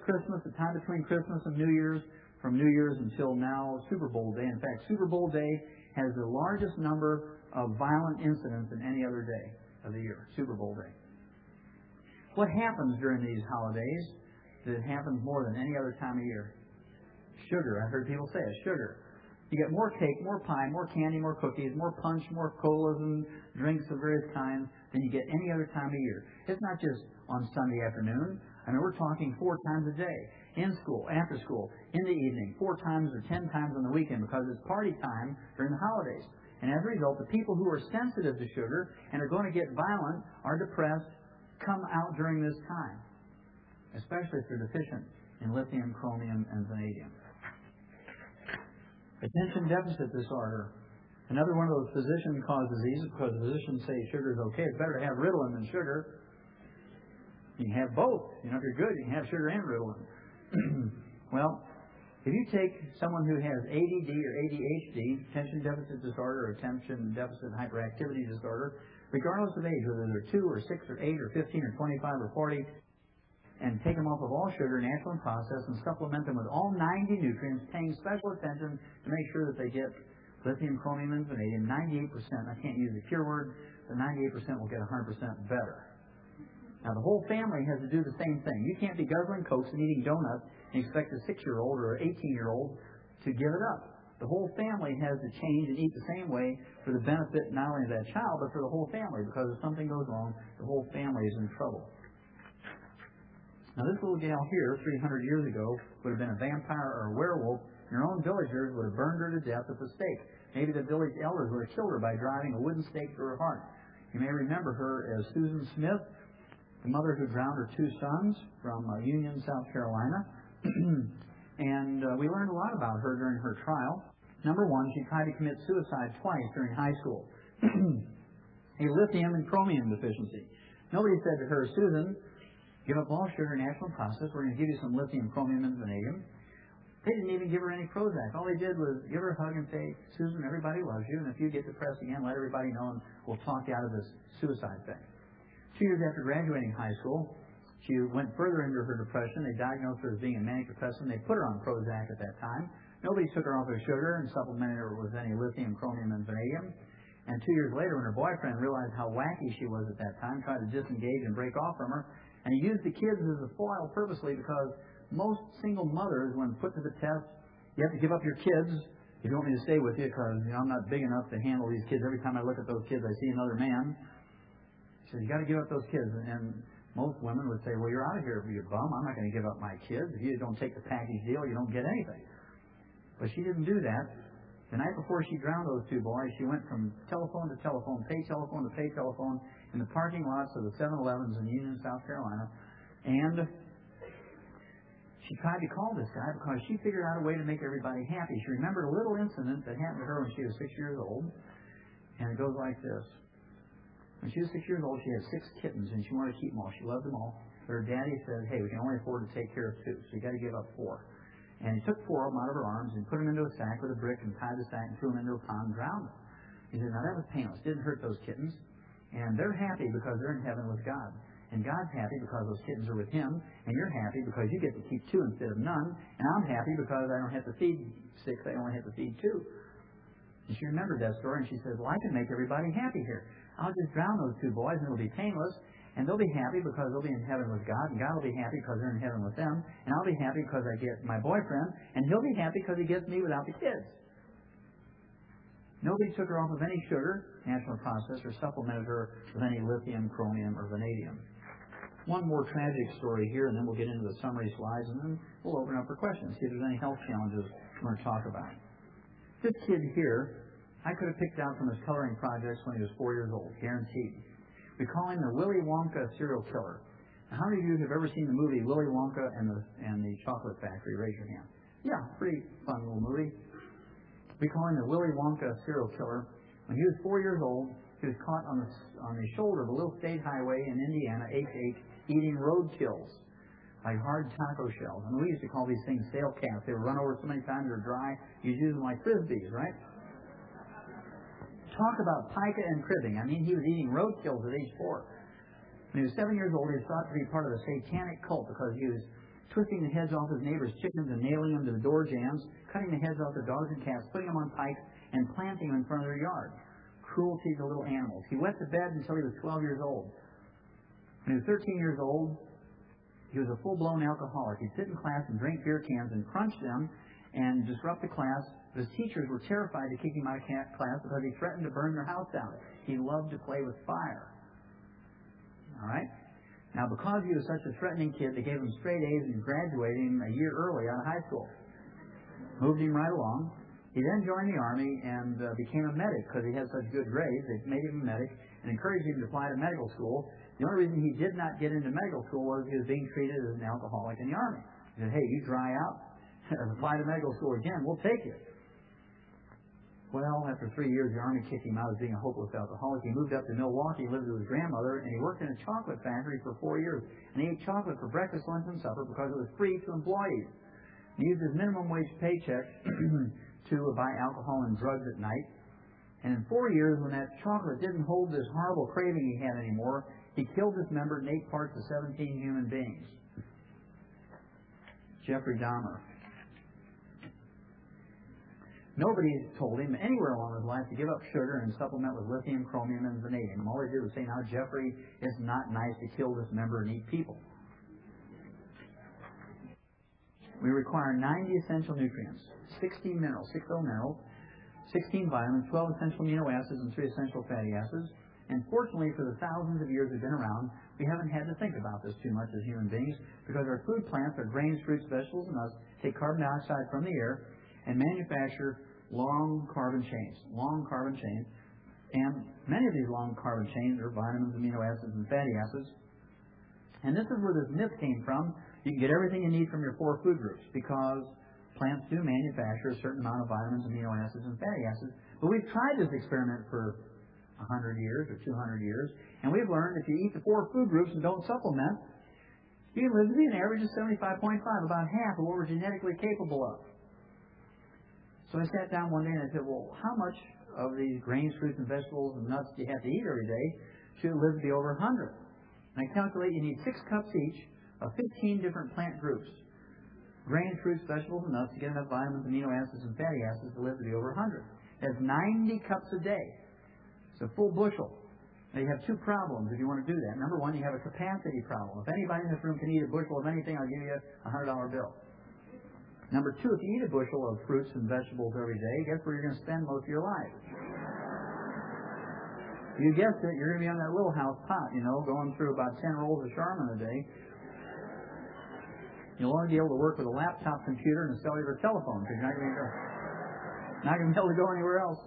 the time between Christmas and New Year's, from New Year's until now, Super Bowl Day. In fact, Super Bowl Day has the largest number of violent incidents than any other day of the year, Super Bowl Day. What happens during these holidays that happens more than any other time of year? Sugar. I've heard people say it, sugar. You get more cake, more pie, more candy, more cookies, more punch, more colas and drinks of various kinds than you get any other time of year. It's not just on Sunday afternoon. I mean, we're talking 4 times a day. In school, after school, in the evening, 4 times or 10 times on the weekend because it's party time during the holidays. And as a result, the people who are sensitive to sugar and are going to get violent, are depressed, come out during this time, especially if they're deficient in lithium, chromium, and vanadium. Attention deficit disorder. Another one of those physician-caused diseases because physicians say sugar is okay. It's better to have Ritalin than sugar. You can have both. You know, if you're good, you can have sugar and Ritalin. Well, if you take someone who has ADD or ADHD, attention deficit disorder or attention deficit hyperactivity disorder, regardless of age, whether they're 2 or 6 or 8 or 15 or 25 or 40, and take them off of all sugar, natural and processed, and supplement them with all 90 nutrients, paying special attention to make sure that they get lithium, chromium, and vanadium, 98%, I can't use the cure word, but 98% will get 100% better. Now, the whole family has to do the same thing. You can't be guzzling Cokes and eating donuts and expect a 6-year-old or an 18-year-old to give it up. The whole family has to change and eat the same way for the benefit not only of that child, but for the whole family, because if something goes wrong, the whole family is in trouble. Now, this little gal here, 300 years ago, would have been a vampire or a werewolf, and her own villagers would have burned her to death at the stake. Maybe the village elders would have killed her by driving a wooden stake through her heart. You may remember her as Susan Smith, the mother who drowned her 2 sons from Union, South Carolina. And we learned a lot about her during her trial. Number 1, she tried to commit suicide twice during high school. A lithium and chromium deficiency. Nobody said to her, Susan, give up all sugar, natural process. We're going to give you some lithium, chromium, and vanadium. They didn't even give her any Prozac. All they did was give her a hug and say, Susan, everybody loves you, and if you get depressed again, let everybody know, and we'll talk you out of this suicide thing. 2 years after graduating high school, she went further into her depression. They diagnosed her as being a manic depressant. They put her on Prozac at that time. Nobody took her off of sugar and supplemented her with any lithium, chromium, and vanadium. And 2 years later, when her boyfriend realized how wacky she was at that time, tried to disengage and break off from her, and he used the kids as a foil purposely because most single mothers, when put to the test, you have to give up your kids if you want me to stay with you because I'm not big enough to handle these kids. Every time I look at those kids, I see another man. So you got to give up those kids. And most women would say, well, you're out of here, you bum. I'm not going to give up my kids. If you don't take the package deal, you don't get anything. But she didn't do that. The night before she drowned those 2 boys, she went from telephone to telephone, pay telephone to pay telephone in the parking lots of the 7-Elevens in Union, South Carolina. And she tried to call this guy because she figured out a way to make everybody happy. She remembered a little incident that happened to her when she was 6 years old. And it goes like this. When she was 6 years old, she had 6 kittens, and she wanted to keep them all. She loved them all. But her daddy said, hey, we can only afford to take care of 2, so you got to give up 4. And he took 4 of them out of her arms and put them into a sack with a brick and tied the sack and threw them into a pond and drowned them. He said, now that was painless. Didn't hurt those kittens. And they're happy because they're in heaven with God. And God's happy because those kittens are with Him. And you're happy because you get to keep 2 instead of none. And I'm happy because I don't have to feed 6, I only have to feed 2. And she remembered that story, and she said, well, I can make everybody happy here. I'll just drown those 2 boys, and it'll be painless, and they'll be happy because they'll be in heaven with God, and God will be happy because they're in heaven with them, and I'll be happy because I get my boyfriend, and he'll be happy because he gets me without the kids. Nobody took her off of any sugar, natural process, or supplemented her with any lithium, chromium, or vanadium. One more tragic story here, and then we'll get into the summary slides, and then we'll open up for questions, see if there's any health challenges we want to talk about. This kid here, I could have picked out from his coloring projects when he was 4 years old, guaranteed. We call him the Willy Wonka serial killer. Now, how many of you have ever seen the movie Willy Wonka and the Chocolate Factory? Raise your hand. Yeah, pretty fun little movie. We call him the Willy Wonka serial killer. When he was 4 years old, he was caught on the shoulder of a little state highway in Indiana, eating roadkills, like hard taco shells. And we used to call these things sail cats. They were run over so many times they're dry, you'd use them like frisbees, right? Talk about pica and cribbing. I mean, he was eating roadkills at age 4. When he was 7 years old, he was thought to be part of a satanic cult because he was twisting the heads off his neighbors' chickens and nailing them to the door jambs, cutting the heads off their dogs and cats, putting them on pikes, and planting them in front of their yard. Cruelty to little animals. He wet the bed until he was 12 years old. When he was 13 years old, he was a full-blown alcoholic. He'd sit in class and drink beer cans and crunch them and disrupt the class. His teachers were terrified to kick him out of class because he threatened to burn their house down. He loved to play with fire. All right? Now, because he was such a threatening kid, they gave him straight A's and graduated him a year early out of high school. Moved him right along. He then joined the Army and became a medic because he had such good grades. They made him a medic and encouraged him to apply to medical school. The only reason he did not get into medical school was he was being treated as an alcoholic in the Army. He said, hey, you dry out, apply to medical school again, we'll take you. Well, after 3 years, the Army kicked him out as being a hopeless alcoholic. He moved up to Milwaukee, lived with his grandmother, and he worked in a chocolate factory for 4 years. And he ate chocolate for breakfast, lunch, and supper because it was free to employees. He used his minimum wage paycheck to buy alcohol and drugs at night. And in 4 years, when that chocolate didn't hold this horrible craving he had anymore, he killed this member and ate parts of 17 human beings. Jeffrey Dahmer. Nobody told him anywhere along his life to give up sugar and supplement with lithium, chromium, and vanadium. All they did was say, now, Jeffrey, it's not nice to kill this member and eat people. We require 90 essential nutrients, 16 minerals, 60 minerals, 16 vitamins, 12 essential amino acids, and 3 essential fatty acids. And fortunately, for the thousands of years we've been around, we haven't had to think about this too much as human beings because our food plants, our grains, fruits, vegetables, and nuts, take carbon dioxide from the air and manufacture long carbon chains. And many of these long carbon chains are vitamins, amino acids, and fatty acids. And this is where this myth came from. You can get everything you need from your 4 food groups because plants do manufacture a certain amount of vitamins, amino acids, and fatty acids. But we've tried this experiment for 100 years or 200 years, and we've learned if you eat the 4 food groups and don't supplement, you can live to be an average of 75.5, about half of what we're genetically capable of. So I sat down one day and I said, well, how much of these grains, fruits, and vegetables and nuts do you have to eat every day to live to be over 100? And I calculate you need 6 cups each of 15 different plant groups. Grains, fruits, vegetables, and nuts to get enough vitamins, amino acids, and fatty acids to live to be over 100. That's 90 cups a day. It's a full bushel. Now you have 2 problems if you want to do that. Number one, you have a capacity problem. If anybody in this room can eat a bushel of anything, I'll give you a $100 bill. Number 2, if you eat a bushel of fruits and vegetables every day, guess where you're going to spend most of your life? You guessed it, you're going to be on that little house pot, going through about 10 rolls of Charmin a day. You'll only be able to work with a laptop computer and a cellular telephone because you're not going to be able to go anywhere else.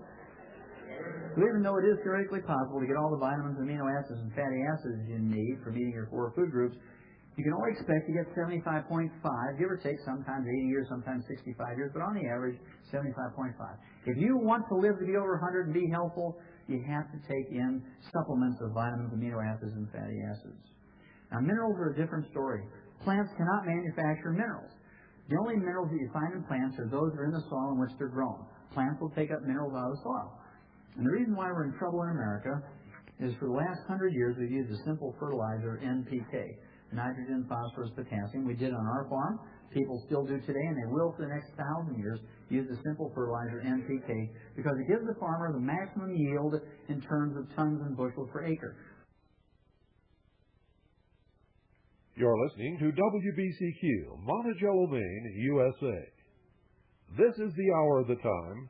So even though it is theoretically possible to get all the vitamins, amino acids, and fatty acids you need from eating your 4 food groups, you can only expect to get 75.5, give or take, sometimes 80 years, sometimes 65 years, but on the average, 75.5. If you want to live to be over 100 and be healthful, you have to take in supplements of vitamins, amino acids, and fatty acids. Now, minerals are a different story. Plants cannot manufacture minerals. The only minerals that you find in plants are those that are in the soil in which they're grown. Plants will take up minerals out of the soil. And the reason why we're in trouble in America is for the last 100 years we've used a simple fertilizer, NPK. Nitrogen, phosphorus, potassium. We did on our farm. People still do today, and they will for the next 1,000 years use the simple fertilizer NPK because it gives the farmer the maximum yield in terms of tons and bushels per acre. You're listening to WBCQ, Monticello, Maine, USA. This is the hour of the time.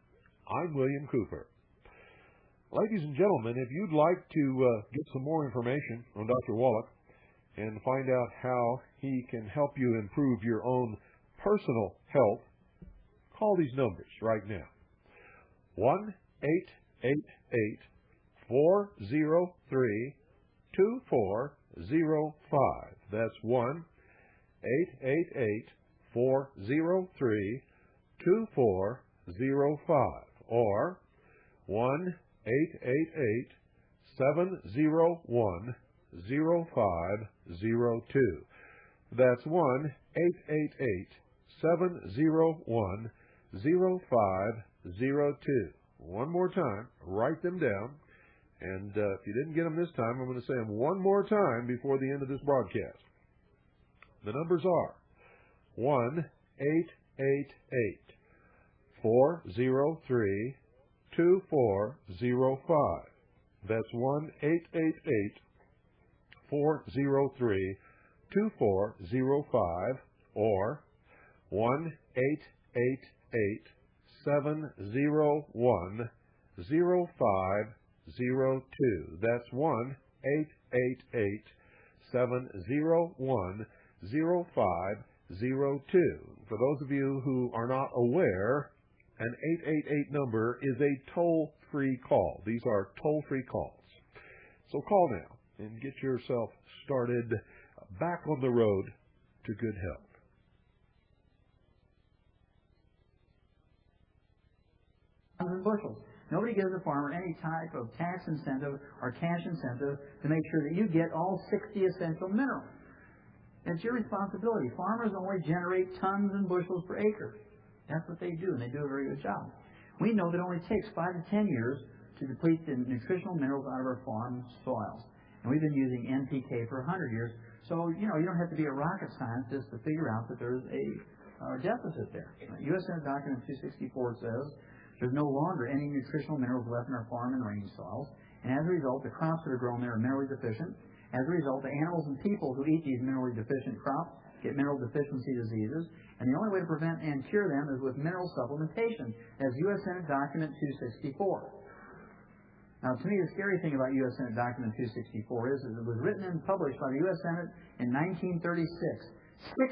I'm William Cooper. Ladies and gentlemen, if you'd like to get some more information on Dr. Wallach, and find out how he can help you improve your own personal health, call these numbers right now. 1-888-403-2425. That's 1-888-403-2405 or 1-888-701-0502. That's 1-888-701-0502. One more time, write them down. And if you didn't get them this time, I'm going to say them one more time before the end of this broadcast. The numbers are 1-888-403-2405. That's 1-888-403-2405 or 1-888-701-0502. That's 1-888-701-0502. For those of you who are not aware, an 888 number is a toll-free call. These are toll-free calls. So call now and get yourself started back on the road to good health. Bushels. Nobody gives a farmer any type of tax incentive or cash incentive to make sure that you get all 60 essential minerals. It's your responsibility. Farmers only generate tons and bushels per acre. That's what they do, and they do a very good job. We know that it only takes 5 to 10 years to deplete the nutritional minerals out of our farm soils. And we've been using NPK for 100 years. So, you don't have to be a rocket scientist to figure out that there's a deficit there. U.S. Senate Document 264 says there's no longer any nutritional minerals left in our farm and range soils. And as a result, the crops that are grown there are minerally deficient. As a result, the animals and people who eat these minerally deficient crops get mineral deficiency diseases. And the only way to prevent and cure them is with mineral supplementation, as U.S. Senate Document 264. Now, to me, the scary thing about U.S. Senate Document 264 is that it was written and published by the U.S. Senate in 1936.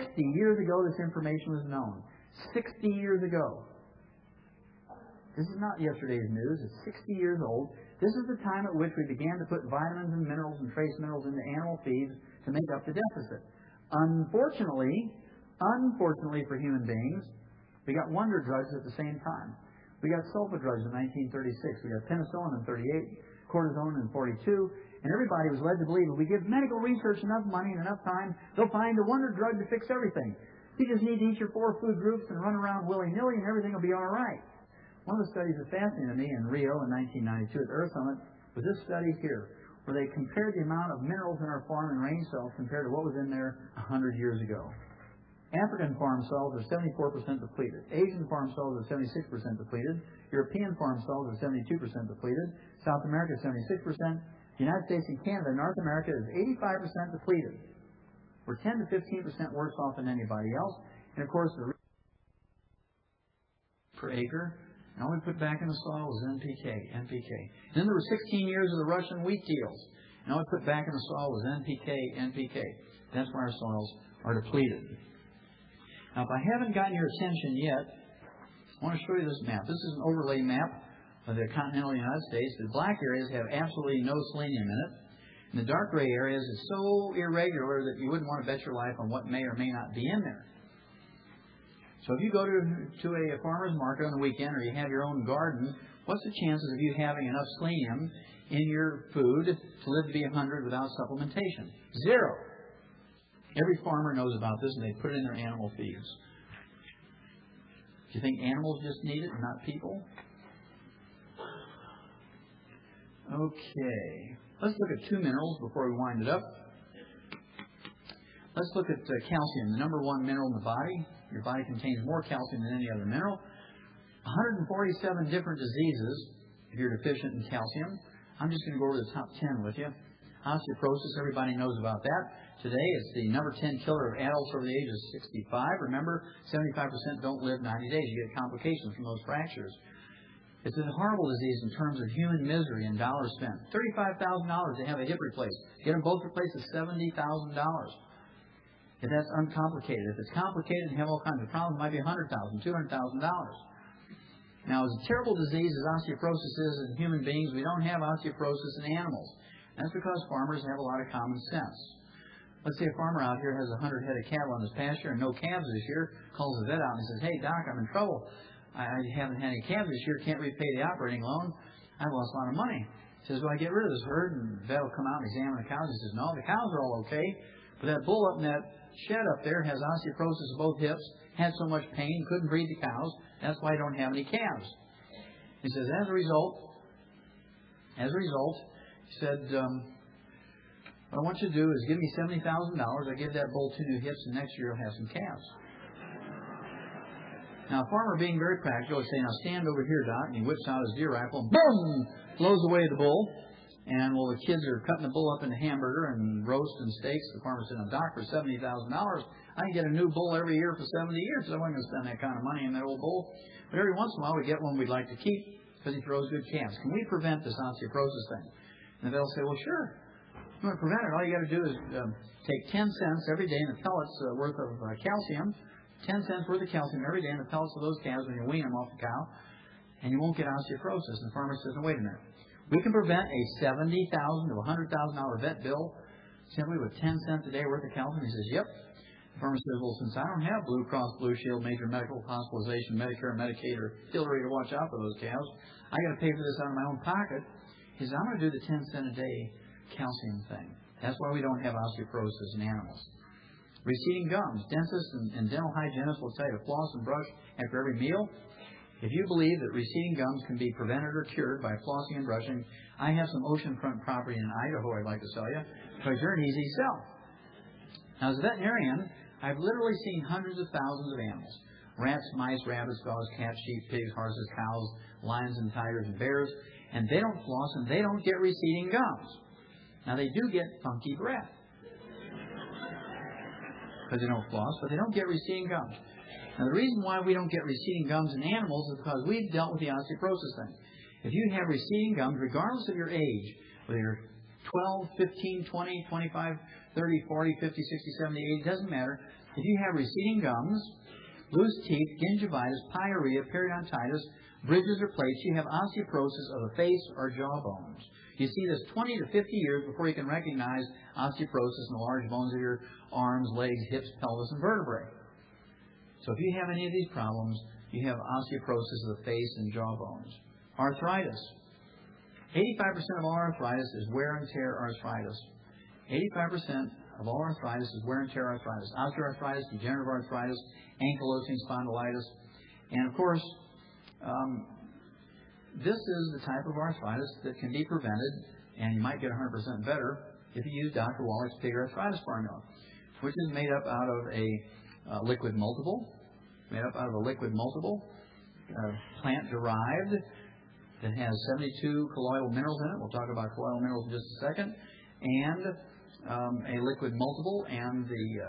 60 years ago, this information was known. 60 years ago. This is not yesterday's news. It's 60 years old. This is the time at which we began to put vitamins and minerals and trace minerals into animal feeds to make up the deficit. Unfortunately for human beings, we got wonder drugs at the same time. We got sulfa drugs in 1936. We got penicillin in 38, cortisone in 42, and everybody was led to believe if we give medical research enough money and enough time, they'll find a wonder drug to fix everything. You just need to eat your 4 food groups and run around willy-nilly and everything will be all right. One of the studies that fascinated me in Rio in 1992 at the Earth Summit was this study here, where they compared the amount of minerals in our farm and range soils compared to what was in there 100 years ago. African farm soils are 74% depleted. Asian farm soils are 76% depleted. European farm soils are 72% depleted. South America is 76%. The United States and Canada, North America is 85% depleted. We're 10 to 15% worse off than anybody else. And of course, the per acre, and all we put back in the soil was NPK. And then there were 16 years of the Russian wheat deals. And all we put back in the soil was NPK. That's why our soils are depleted. Now, if I haven't gotten your attention yet, I want to show you this map. This is an overlay map of the continental United States. The black areas have absolutely no selenium in it. And the dark gray areas is so irregular that you wouldn't want to bet your life on what may or may not be in there. So if you go to a farmer's market on the weekend or you have your own garden, what's the chances of you having enough selenium in your food to live to be 100 without supplementation? 0. Every farmer knows about this and they put it in their animal feeds. Do you think animals just need it and not people? Okay. Let's look at 2 minerals before we wind it up. Let's look at calcium, the number 1 mineral in the body. Your body contains more calcium than any other mineral. 147 different diseases if you're deficient in calcium. I'm just going to go over the top 10 with you. Osteoporosis, everybody knows about that. Today, it's the number 10 killer of adults over the age of 65. Remember, 75% don't live 90 days. You get complications from those fractures. It's a horrible disease in terms of human misery and dollars spent. $35,000 to have a hip replaced. Get them both replaced is $70,000. If that's uncomplicated. If it's complicated and have all kinds of problems, it might be $100,000, $200,000. Now, as terrible disease as osteoporosis is in human beings, we don't have osteoporosis in animals. That's because farmers have a lot of common sense. Let's say a farmer out here has 100 head of cattle on his pasture and no calves this year, calls the vet out and says, "Hey, Doc, I'm in trouble. I haven't had any calves this year, can't repay the operating loan. I've lost a lot of money." He says, "Well, I get rid of this herd," and the vet will come out and examine the cows. He says, "No, the cows are all okay, but that bull up in that shed up there has osteoporosis of both hips, had so much pain, couldn't breed the cows. That's why I don't have any calves." He says, as a result, he said, "What I want you to do is give me $70,000. I give that bull 2 new hips, and next year you'll have some calves." Now, a farmer being very practical would say, "Now stand over here, Doc," and he whips out his deer rifle and boom, blows away the bull. And while the kids are cutting the bull up into hamburger and roast and steaks, the farmer said, "Now, Doc, for $70,000, I can get a new bull every year for 70 years. I wasn't going to spend that kind of money on that old bull. But every once in a while, we get one we'd like to keep because he throws good calves. Can we prevent this osteoporosis thing?" And they'll say, "Well, sure. If you want to prevent it, all you got to do is take 10 cents every day in the pellets worth of calcium, 10 cents worth of calcium every day in the pellets of those calves when you wean them off the cow, and you won't get osteoporosis." And the farmer says, "No, wait a minute. We can prevent a $70,000 to $100,000 vet bill simply with 10 cents a day worth of calcium." He says, "Yep." The farmer says, "Well, since I don't have Blue Cross, Blue Shield, major medical hospitalization, Medicare, Medicaid, or Hillary to watch out for those cows, I got to pay for this out of my own pocket." He says, "I'm going to do the 10 cent a day calcium thing. That's why we don't have osteoporosis in animals." Receding gums. Dentists and dental hygienists will tell you to floss and brush after every meal. If you believe that receding gums can be prevented or cured by flossing and brushing, I have some oceanfront property in Idaho I'd like to sell you, because you're an easy sell. Now, as a veterinarian, I've literally seen hundreds of thousands of animals. Rats, mice, rabbits, dogs, cats, sheep, pigs, horses, cows, lions and tigers and bears. And they don't floss and they don't get receding gums. Now, they do get funky breath because they don't floss, but they don't get receding gums. Now, the reason why we don't get receding gums in animals is because we've dealt with the osteoporosis thing. If you have receding gums, regardless of your age, whether you're 12, 15, 20, 25, 30, 40, 50, 60, 70, 80, it doesn't matter. If you have receding gums, loose teeth, gingivitis, pyorrhea, periodontitis, bridges or plates, you have osteoporosis of the face or jaw bones. You see this 20 to 50 years before you can recognize osteoporosis in the large bones of your arms, legs, hips, pelvis, and vertebrae. So if you have any of these problems, you have osteoporosis of the face and jaw bones. Arthritis. 85% of all arthritis is wear and tear arthritis. 85% of all arthritis is wear and tear arthritis. Osteoarthritis, degenerative arthritis, ankylosing spondylitis. And of course, this is the type of arthritis that can be prevented, and you might get 100% better if you use Dr. Wallach's pig arthritis formula, which is made up out of a liquid multiple, plant-derived, that has 72 colloidal minerals in it. We'll talk about colloidal minerals in just a second. And a liquid multiple, and the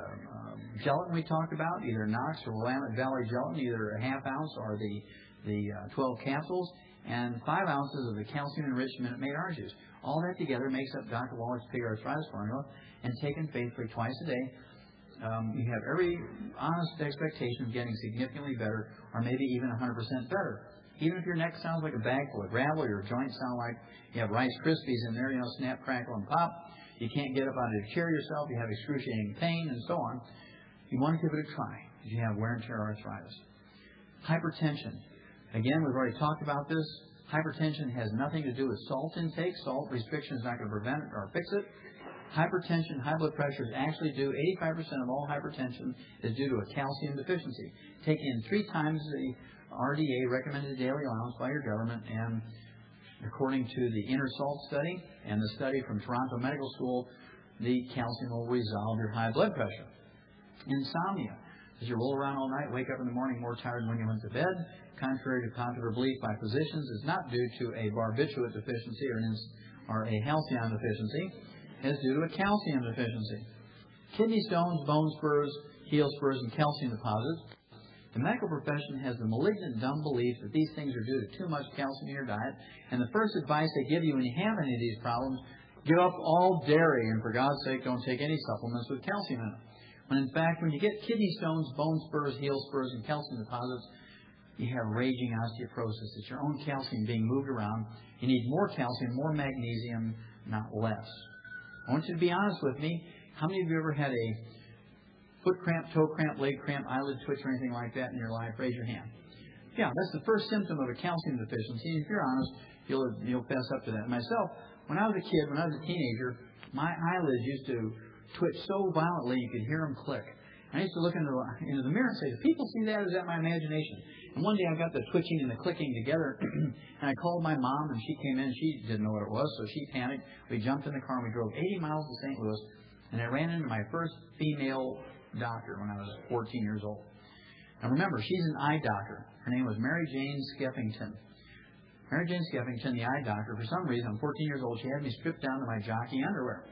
gelatin we talked about, either Knox or Willamette Valley gelatin, either a half ounce or the 12 capsules, and 5 ounces of the calcium-enriched Minute Maid orange juice. All that together makes up Dr. Wallach's pig arthritis formula, and taken faithfully twice a day, you have every honest expectation of getting significantly better, or maybe even 100% better. Even if your neck sounds like a bag full of gravel, or your joints sound like you have Rice Krispies in there, snap, crackle, and pop. You can't get up out of your chair yourself. You have excruciating pain, and so on. You want to give it a try if you have wear and tear arthritis. Hypertension. Again, we've already talked about this. Hypertension has nothing to do with salt intake. Salt restriction is not going to prevent it or fix it. Hypertension, high blood pressure is actually due, 85% of all hypertension is due to a calcium deficiency. Take in 3 times the RDA, recommended daily allowance by your government, and according to the Inner Salt study and the study from Toronto Medical School, the calcium will resolve your high blood pressure. Insomnia. As you roll around all night, wake up in the morning more tired than when you went to bed, contrary to popular belief by physicians, is not due to a barbiturate deficiency or a halcyon deficiency. It is due to a calcium deficiency. Kidney stones, bone spurs, heel spurs, and calcium deposits. The medical profession has the malignant, dumb belief that these things are due to too much calcium in your diet. And the first advice they give you when you have any of these problems, give up all dairy, and for God's sake, don't take any supplements with calcium in it. When in fact, when you get kidney stones, bone spurs, heel spurs, and calcium deposits, you have raging osteoporosis. It's your own calcium being moved around. You need more calcium, more magnesium, not less. I want you to be honest with me. How many of you ever had a foot cramp, toe cramp, leg cramp, eyelid twitch, or anything like that in your life? Raise your hand. Yeah, that's the first symptom of a calcium deficiency. If you're honest, you'll fess up to that. Myself, when I was a kid, when I was a teenager, my eyelids used to twitch so violently you could hear them click. And I used to look into the mirror and say, do people see that, or is that my imagination? And one day I got the twitching and the clicking together, and I called my mom, and she came in. She didn't know what it was, so she panicked. We jumped in the car, and we drove 80 miles to St. Louis, and I ran into my first female doctor when I was 14 years old. Now remember, she's an eye doctor. Her name was Mary Jane Skeffington. Mary Jane Skeffington, the eye doctor, for some reason, I'm 14 years old, she had me stripped down to my jockey underwear.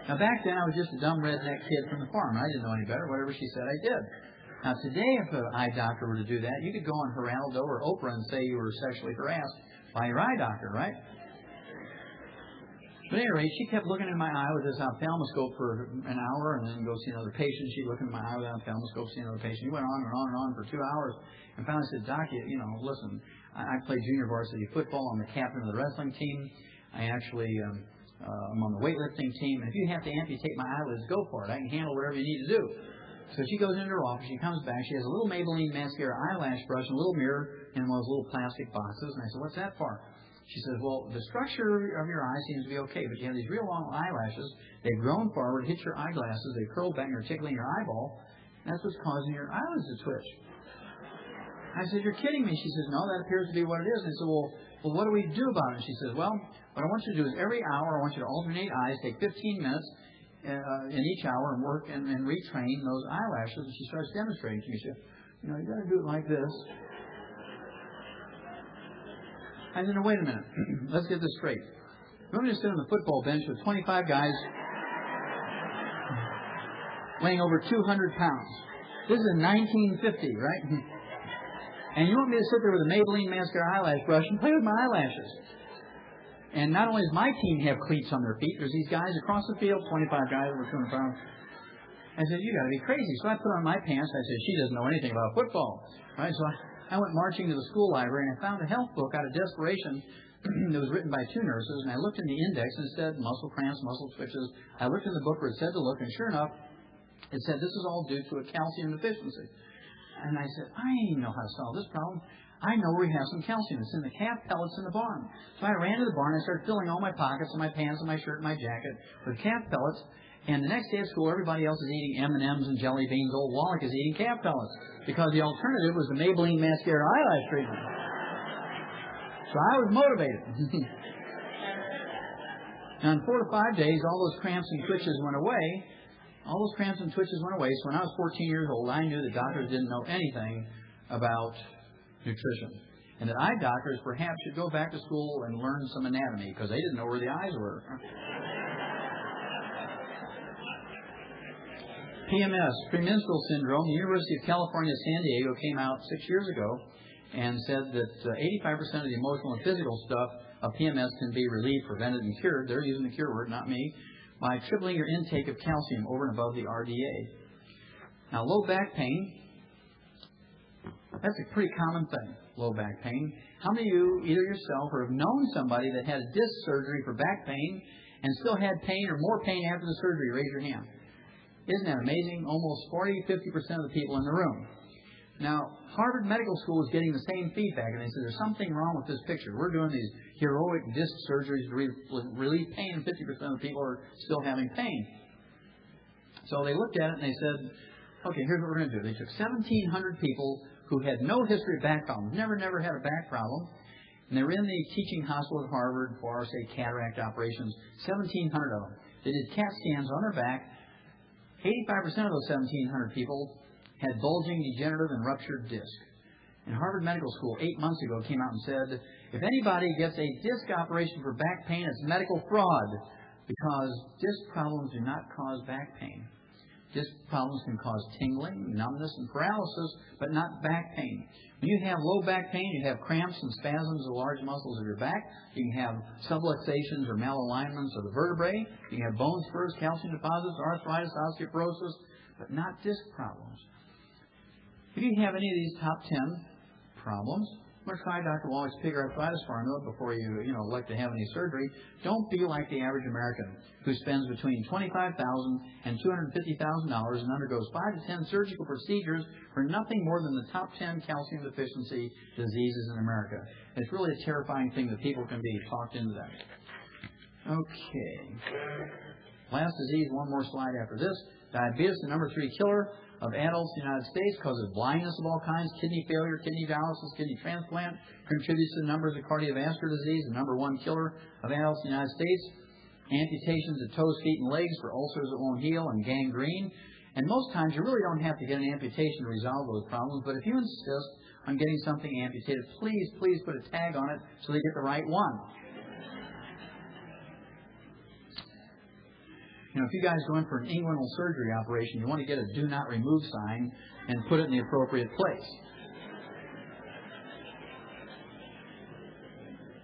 Now, back then, I was just a dumb redneck kid from the farm. I didn't know any better. Whatever she said, I did. Now, today, if an eye doctor were to do that, you could go on Geraldo or Oprah and say you were sexually harassed by your eye doctor, right? But at any rate, she kept looking in my eye with this ophthalmoscope for an hour, and then go see another patient. She'd look in my eye with an ophthalmoscope, see another patient. He went on and on and on for 2 hours, and finally said, Doc, listen, I played junior varsity football. I'm the captain of the wrestling team. I actually... I'm on the weightlifting team, and if you have to amputate my eyelids, go for it. I can handle whatever you need to do. So she goes into her office, she comes back, she has a little Maybelline mascara eyelash brush and a little mirror in one of those little plastic boxes, and I said, what's that for? She says, well, the structure of your eye seems to be okay, but you have these real long eyelashes, they've grown forward, hit your eyeglasses, they've curled back, and are tickling your eyeball, and that's what's causing your eyelids to twitch. I said, you're kidding me. She says, no, that appears to be what it is. And I said, well, what do we do about it? She says, well, what I want you to do is every hour I want you to alternate eyes, take 15 minutes in each hour and work and retrain those eyelashes. And she starts demonstrating to me. She said, you got to do it like this. I said, no, wait a minute. Let's get this straight. You want me to sit on the football bench with 25 guys weighing over 200 pounds. This is in 1950, right? And you want me to sit there with a Maybelline mascara eyelash brush and play with my eyelashes. And not only does my team have cleats on their feet, there's these guys across the field, 25 guys over 200 pounds. I said, you got to be crazy. So I put on my pants. I said, she doesn't know anything about football. Right? So I went marching to the school library, and I found a health book out of desperation that was written by two nurses. And I looked in the index, and it said muscle cramps, muscle twitches. I looked in the book where it said to look, and sure enough, it said this is all due to a calcium deficiency. And I said, I know how to solve this problem. I know where we have some calcium. It's in the calf pellets in the barn. So I ran to the barn and started filling all my pockets and my pants and my shirt and my jacket with calf pellets. And the next day at school, everybody else is eating M&Ms and jelly beans. Old Wallach is eating calf pellets because the alternative was the Maybelline mascara eyelash treatment. So I was motivated. Now, in 4 to 5 days, all those cramps and twitches went away. All those cramps and twitches went away. So when I was 14 years old, I knew that doctors didn't know anything about nutrition. And that eye doctors perhaps should go back to school and learn some anatomy because they didn't know where the eyes were. PMS, premenstrual syndrome. The University of California, San Diego came out 6 years ago and said that 85% of the emotional and physical stuff of PMS can be relieved, prevented, and cured. They're using the cure word, not me. By tripling your intake of calcium over and above the RDA. Now, low back pain, that's a pretty common thing, low back pain. How many of you, either yourself or have known somebody that had a disc surgery for back pain and still had pain or more pain after the surgery? Raise your hand. Isn't that amazing? Almost 40-50% of the people in the room. Now, Harvard Medical School is getting the same feedback, and they said there's something wrong with this picture. We're doing these heroic disc surgeries to relieve pain, and 50% of the people are still having pain. So they looked at it, and they said, okay, here's what we're going to do. They took 1,700 people who had no history of back problems, never had a back problem, and they were in the teaching hospital at Harvard for, say, cataract operations, 1,700 of them. They did CAT scans on their back. 85% of those 1,700 people had bulging, degenerative, and ruptured disc. And Harvard Medical School 8 months ago came out and said, if anybody gets a disc operation for back pain, it's medical fraud because disc problems do not cause back pain. Disc problems can cause tingling, numbness, and paralysis, but not back pain. When you have low back pain, you have cramps and spasms of the large muscles of your back. You can have subluxations or malalignments of the vertebrae. You can have bone spurs, calcium deposits, arthritis, osteoporosis, but not disc problems. If you have any of these top 10 problems, I'm going to try Dr. Wallach's pig arthritis formula before you elect to have any surgery. Don't be like the average American who spends between $25,000 and $250,000 and undergoes 5 to 10 surgical procedures for nothing more than the top 10 calcium deficiency diseases in America. It's really a terrifying thing that people can be talked into that. Okay. Last disease, one more slide after this. Diabetes, the number 3 killer of adults in the United States, causes blindness of all kinds, kidney failure, kidney dialysis, kidney transplant, contributes to the numbers of cardiovascular disease, the number 1 killer of adults in the United States, amputations of toes, feet, and legs for ulcers that won't heal, and gangrene. And most times you really don't have to get an amputation to resolve those problems, but if you insist on getting something amputated, please put a tag on it so they get the right one. If you guys go in for an inguinal surgery operation, you want to get a do not remove sign and put it in the appropriate place.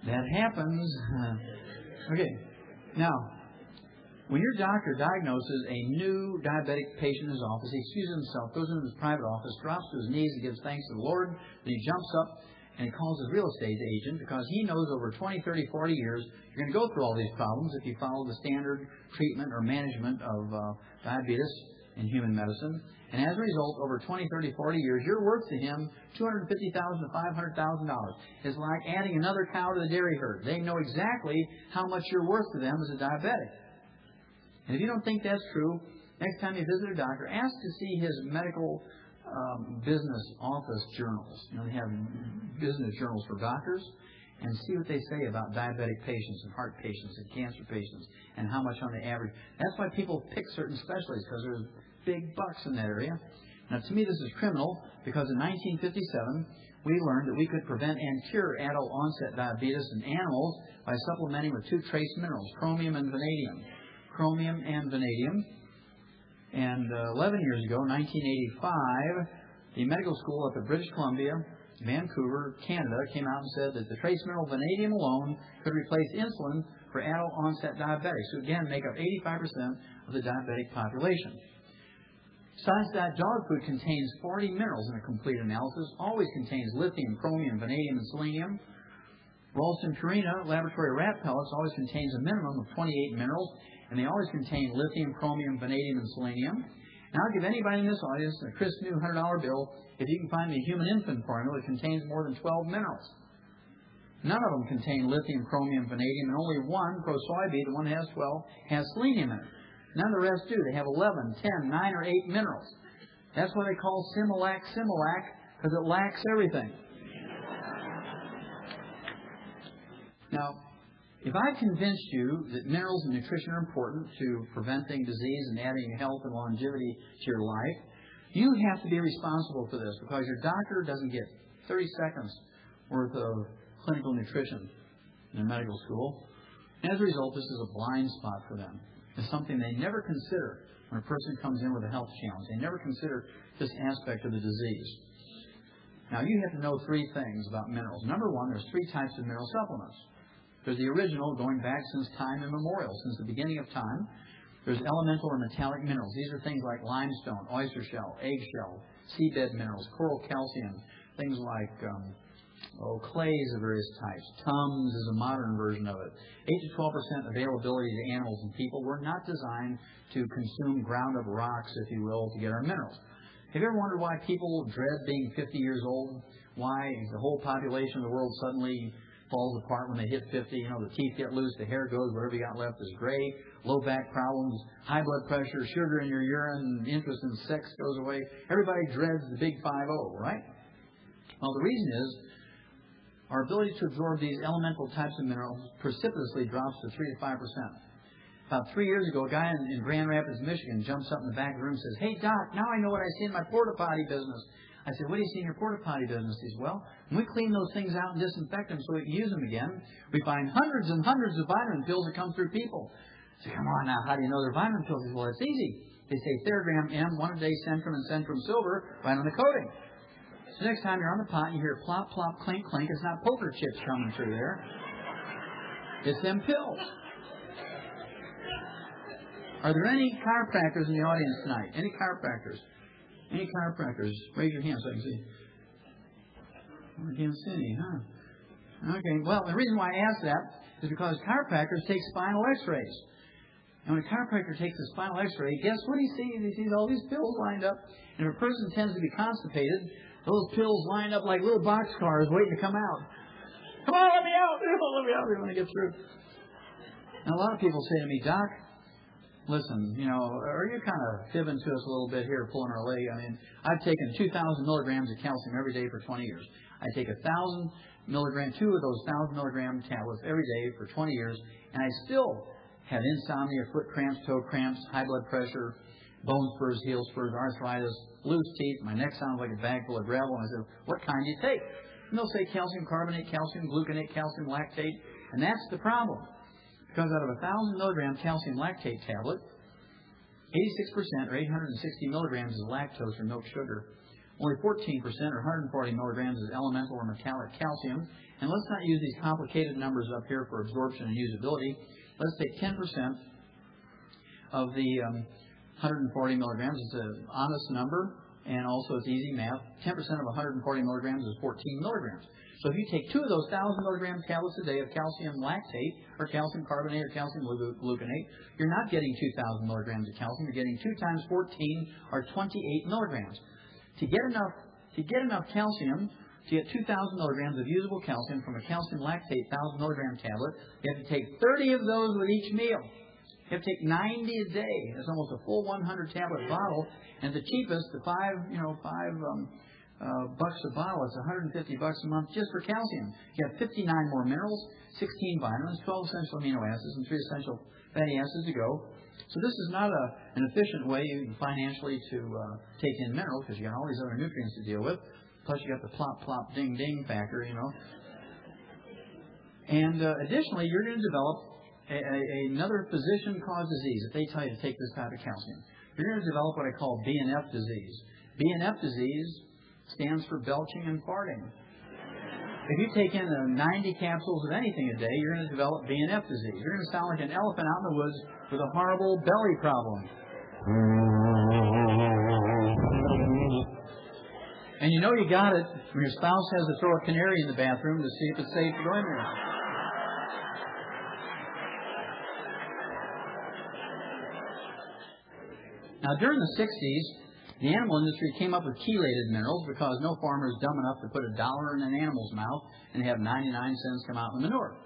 That happens. Okay. Now, when your doctor diagnoses a new diabetic patient in his office, he excuses himself, goes into his private office, drops to his knees and gives thanks to the Lord, then he jumps up and he calls his real estate agent because he knows over 20, 30, 40 years you're going to go through all these problems if you follow the standard treatment or management of diabetes in human medicine. And as a result, over 20, 30, 40 years, your worth to him, $250,000 to $500,000, is like adding another cow to the dairy herd. They know exactly how much you're worth to them as a diabetic. And if you don't think that's true, next time you visit a doctor, ask to see his medical business office journals. They have business journals for doctors, and see what they say about diabetic patients and heart patients and cancer patients and how much on the average. That's why people pick certain specialties, because there's big bucks in that area. Now, to me, this is criminal because in 1957, we learned that we could prevent and cure adult onset diabetes in animals by supplementing with 2 trace minerals, chromium and vanadium. Chromium and vanadium. And 11 years ago, 1985, the medical school up at British Columbia, Vancouver, Canada, came out and said that the trace mineral vanadium alone could replace insulin for adult onset diabetics, who again make up 85% of the diabetic population. Science Diet dog food contains 40 minerals in a complete analysis, always contains lithium, chromium, vanadium, and selenium. Ralston Purina laboratory rat pellets always contains a minimum of 28 minerals, and they always contain lithium, chromium, vanadium, and selenium. Now, I'll give anybody in this audience a crisp new $100 bill if you can find me a human infant formula that contains more than 12 minerals. None of them contain lithium, chromium, vanadium, and only one, ProSoyB, the one that has 12, has selenium in it. None of the rest do. They have 11, 10, 9, or 8 minerals. That's why they call Similac, because it lacks everything. Now, if I convinced you that minerals and nutrition are important to preventing disease and adding health and longevity to your life, you have to be responsible for this because your doctor doesn't get 30 seconds worth of clinical nutrition in a medical school. And as a result, this is a blind spot for them. It's something they never consider when a person comes in with a health challenge. They never consider this aspect of the disease. Now, you have to know 3 things about minerals. Number 1, there's 3 types of mineral supplements. There's the original, going back since time immemorial, since the beginning of time. There's elemental or metallic minerals. These are things like limestone, oyster shell, eggshell, seabed minerals, coral calcium, things like clays of various types. Tums is a modern version of it. 8 to 12% availability to animals and people. We're not designed to consume ground-up rocks, if you will, to get our minerals. Have you ever wondered why people dread being 50 years old? Why the whole population of the world suddenly falls apart when they hit 50? The teeth get loose, the hair goes, whatever you got left is gray, low back problems, high blood pressure, sugar in your urine, interest in sex goes away. Everybody dreads the big 5-0, right? Well, the reason is our ability to absorb these elemental types of minerals precipitously drops to 3 to 5%. About 3 years ago, a guy in Grand Rapids, Michigan, jumps up in the back of the room and says, "Hey, Doc, now I know what I see in my porta potty business." I said, "What do you see in your porta potty business?" He said, "Well, when we clean those things out and disinfect them so we can use them again, we find hundreds and hundreds of vitamin pills that come through people." I said, "Come on now, how do you know they're vitamin pills?" He said, "Well, it's easy. They say Theragram M, 1-a-day Centrum, and Centrum Silver right on the coating. So next time you're on the pot and you hear plop, plop, clink, clink, it's not poker chips coming through there. It's them pills." Are there any chiropractors in the audience tonight? Any chiropractors? Any chiropractors? Raise your hand so I can see. Against any, huh? Okay, well, the reason why I ask that is because chiropractors take spinal x-rays. And when a chiropractor takes a spinal x-ray, guess what he sees? He sees all these pills lined up. And if a person tends to be constipated, those pills line up like little boxcars waiting to come out. Come on, let me out! Let me out! We want to get through. Now, a lot of people say to me, Doc, listen, are you kind of fibbing to us a little bit here, pulling our leg? I mean, I've taken 2,000 milligrams of calcium every day for 20 years. I take 1,000 milligrams, 2 of those 1,000 milligram tablets every day for 20 years, and I still have insomnia, foot cramps, toe cramps, high blood pressure, bone spurs, heel spurs, arthritis, loose teeth. My neck sounds like a bag full of gravel. And I said, what kind do you take? And they'll say calcium carbonate, calcium gluconate, calcium lactate, and that's the problem. Because out of 1,000 milligram calcium lactate tablet, 86% or 860 milligrams is lactose or milk sugar. Only 14% or 140 milligrams is elemental or metallic calcium. And let's not use these complicated numbers up here for absorption and usability. Let's take 10% of the 140 milligrams. It's an honest number, and also it's easy math. 10% of 140 milligrams is 14 milligrams. So if you take 2 of those 1,000 milligram tablets a day of calcium lactate, or calcium carbonate, or calcium gluconate, you're not getting 2,000 milligrams of calcium. You're getting 2 times 14, or 28 milligrams. To get enough calcium, to get 2,000 milligrams of usable calcium from a calcium lactate 1,000 milligram tablet, you have to take 30 of those with each meal. You have to take 90 a day. That's almost a full 100 tablet bottle, and the cheapest, the $5 bucks a bottle, it's $150 a month just for calcium. You have 59 more minerals, 16 vitamins, 12 essential amino acids, and 3 essential fatty acids to go. So this is not an efficient way financially to take in minerals, because you got all these other nutrients to deal with. Plus you got the plop, plop, ding, ding factor, And additionally, you're going to develop another physician-caused disease if they tell you to take this type of calcium. You're going to develop what I call BNF disease. BNF disease stands for belching and farting. If you take in 90 capsules of anything a day, you're going to develop BNF disease. You're going to sound like an elephant out in the woods with a horrible belly problem. And you know you got it when your spouse has to throw a canary in the bathroom to see if it's safe to go in there. Now, during the 60s, the animal industry came up with chelated minerals because no farmer is dumb enough to put $1 in an animal's mouth and have 99 cents come out in the manure.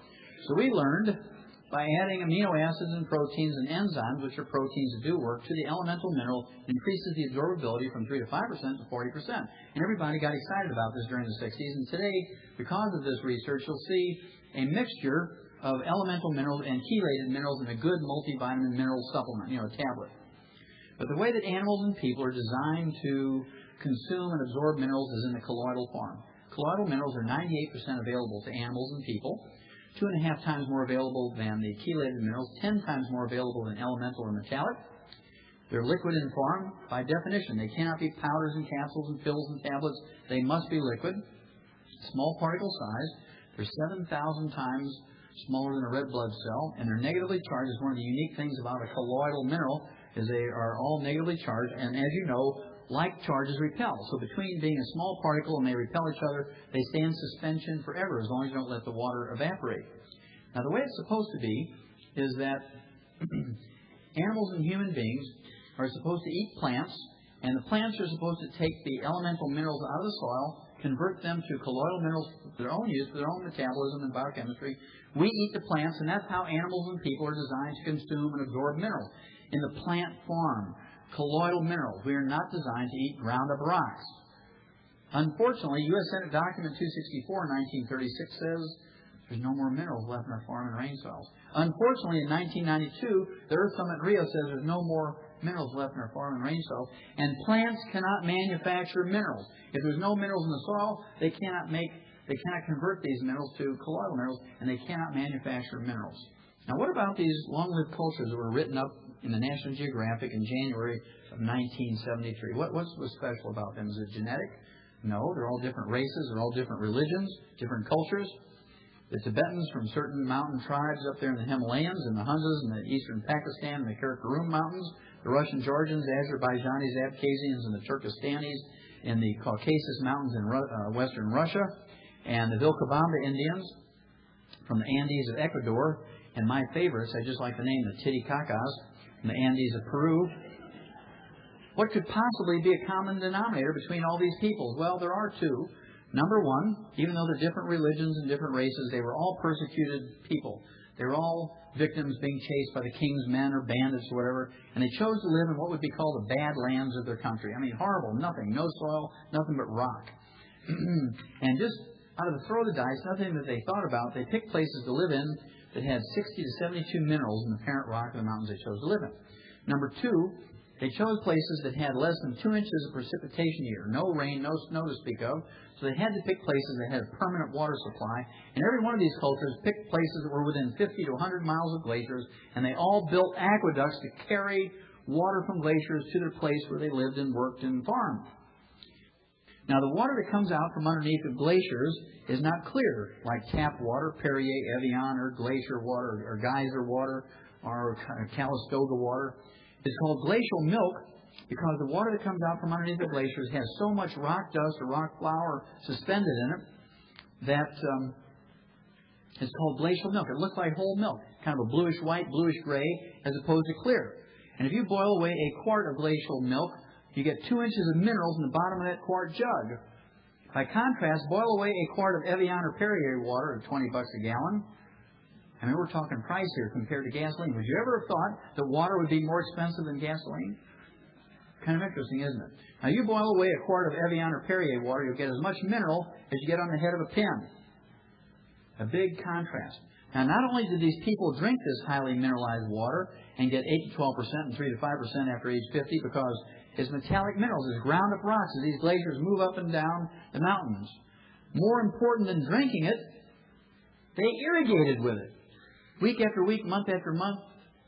So we learned by adding amino acids and proteins and enzymes, which are proteins that do work, to the elemental mineral, increases the absorbability from 3 to 5% to 40%. And everybody got excited about this during the 60s. And today, because of this research, you'll see a mixture of elemental minerals and chelated minerals in a good multivitamin mineral supplement, a tablet. But the way that animals and people are designed to consume and absorb minerals is in the colloidal form. Colloidal minerals are 98% available to animals and people, 2.5 times more available than the chelated minerals, 10 times more available than elemental or metallic. They're liquid in form by definition. They cannot be powders and capsules and pills and tablets. They must be liquid. Small particle size. They're 7,000 times smaller than a red blood cell, and they're negatively charged. It's one of the unique things about a colloidal mineral is they are all negatively charged, and as you know, like charges repel. So between being a small particle and they repel each other, they stay in suspension forever as long as you don't let the water evaporate. Now, the way it's supposed to be is that animals and human beings are supposed to eat plants, and the plants are supposed to take the elemental minerals out of the soil, convert them to colloidal minerals for their own use, for their own metabolism and biochemistry. We eat the plants, and that's how animals and people are designed to consume and absorb minerals. In the plant form, colloidal minerals. We are not designed to eat ground-up rocks. Unfortunately, U.S. Senate Document 264 in 1936 says there's no more minerals left in our farm and rain soils. Unfortunately, in 1992, the Earth Summit Rio says there's no more minerals left in our farm and rain soils, and plants cannot manufacture minerals. If there's no minerals in the soil, they cannot convert these minerals to colloidal minerals, and they cannot manufacture minerals. Now, what about these long-lived cultures that were written up in the National Geographic in January of 1973? What's special about them? Is it genetic? No, they're all different races, they're all different religions, different cultures. The Tibetans from certain mountain tribes up there in the Himalayas, and the Hunzas in the eastern Pakistan and the Karakoram Mountains, the Russian Georgians, Azerbaijanis, Abkhazians, and the Turkestanis, in the Caucasus Mountains in western Russia, and the Vilcabamba Indians from the Andes of Ecuador, and my favorites, I just like the name, the Titicacas from the Andes of Peru. What could possibly be a common denominator between all these peoples? Well, there are two. Number one, even though they're different religions and different races, they were all persecuted people. They were all victims being chased by the king's men or bandits or whatever, and they chose to live in what would be called the bad lands of their country. I mean, horrible, nothing, no soil, nothing but rock. And just out of the throw of the dice, nothing that they thought about, they picked places to live in that had 60 to 72 minerals in the parent rock of the mountains they chose to live in. Number two, they chose places that had less than 2 inches of precipitation a year. No rain, no snow to speak of. So they had to pick places that had a permanent water supply. And every one of these cultures picked places that were within 50 to 100 miles of glaciers. And they all built aqueducts to carry water from glaciers to their place where they lived and worked and farmed. Now, the water that comes out from underneath the glaciers is not clear, like tap water, Perrier, Evian, or glacier water, or geyser water, or Calistoga water. It's called glacial milk because the water that comes out from underneath the glaciers has so much rock dust or rock flour suspended in it that it's called glacial milk. It looks like whole milk, kind of a bluish-white, bluish-gray, as opposed to clear. And if you boil away a quart of glacial milk, you get 2 inches of minerals in the bottom of that quart jug. By contrast, boil away a quart of Evian or Perrier water at $20 a gallon. I mean, we're talking price here compared to gasoline. Would you ever have thought that water would be more expensive than gasoline? Kind of interesting, isn't it? Now, you boil away a quart of Evian or Perrier water, you'll get as much mineral as you get on the head of a pin. A big contrast. Now, not only did these people drink this highly mineralized water and get 8 to 12% and 3 to 5% after age 50 because it's metallic minerals, it's ground up rocks as these glaciers move up and down the mountains. More important than drinking it, they irrigated with it. Week after week, month after month,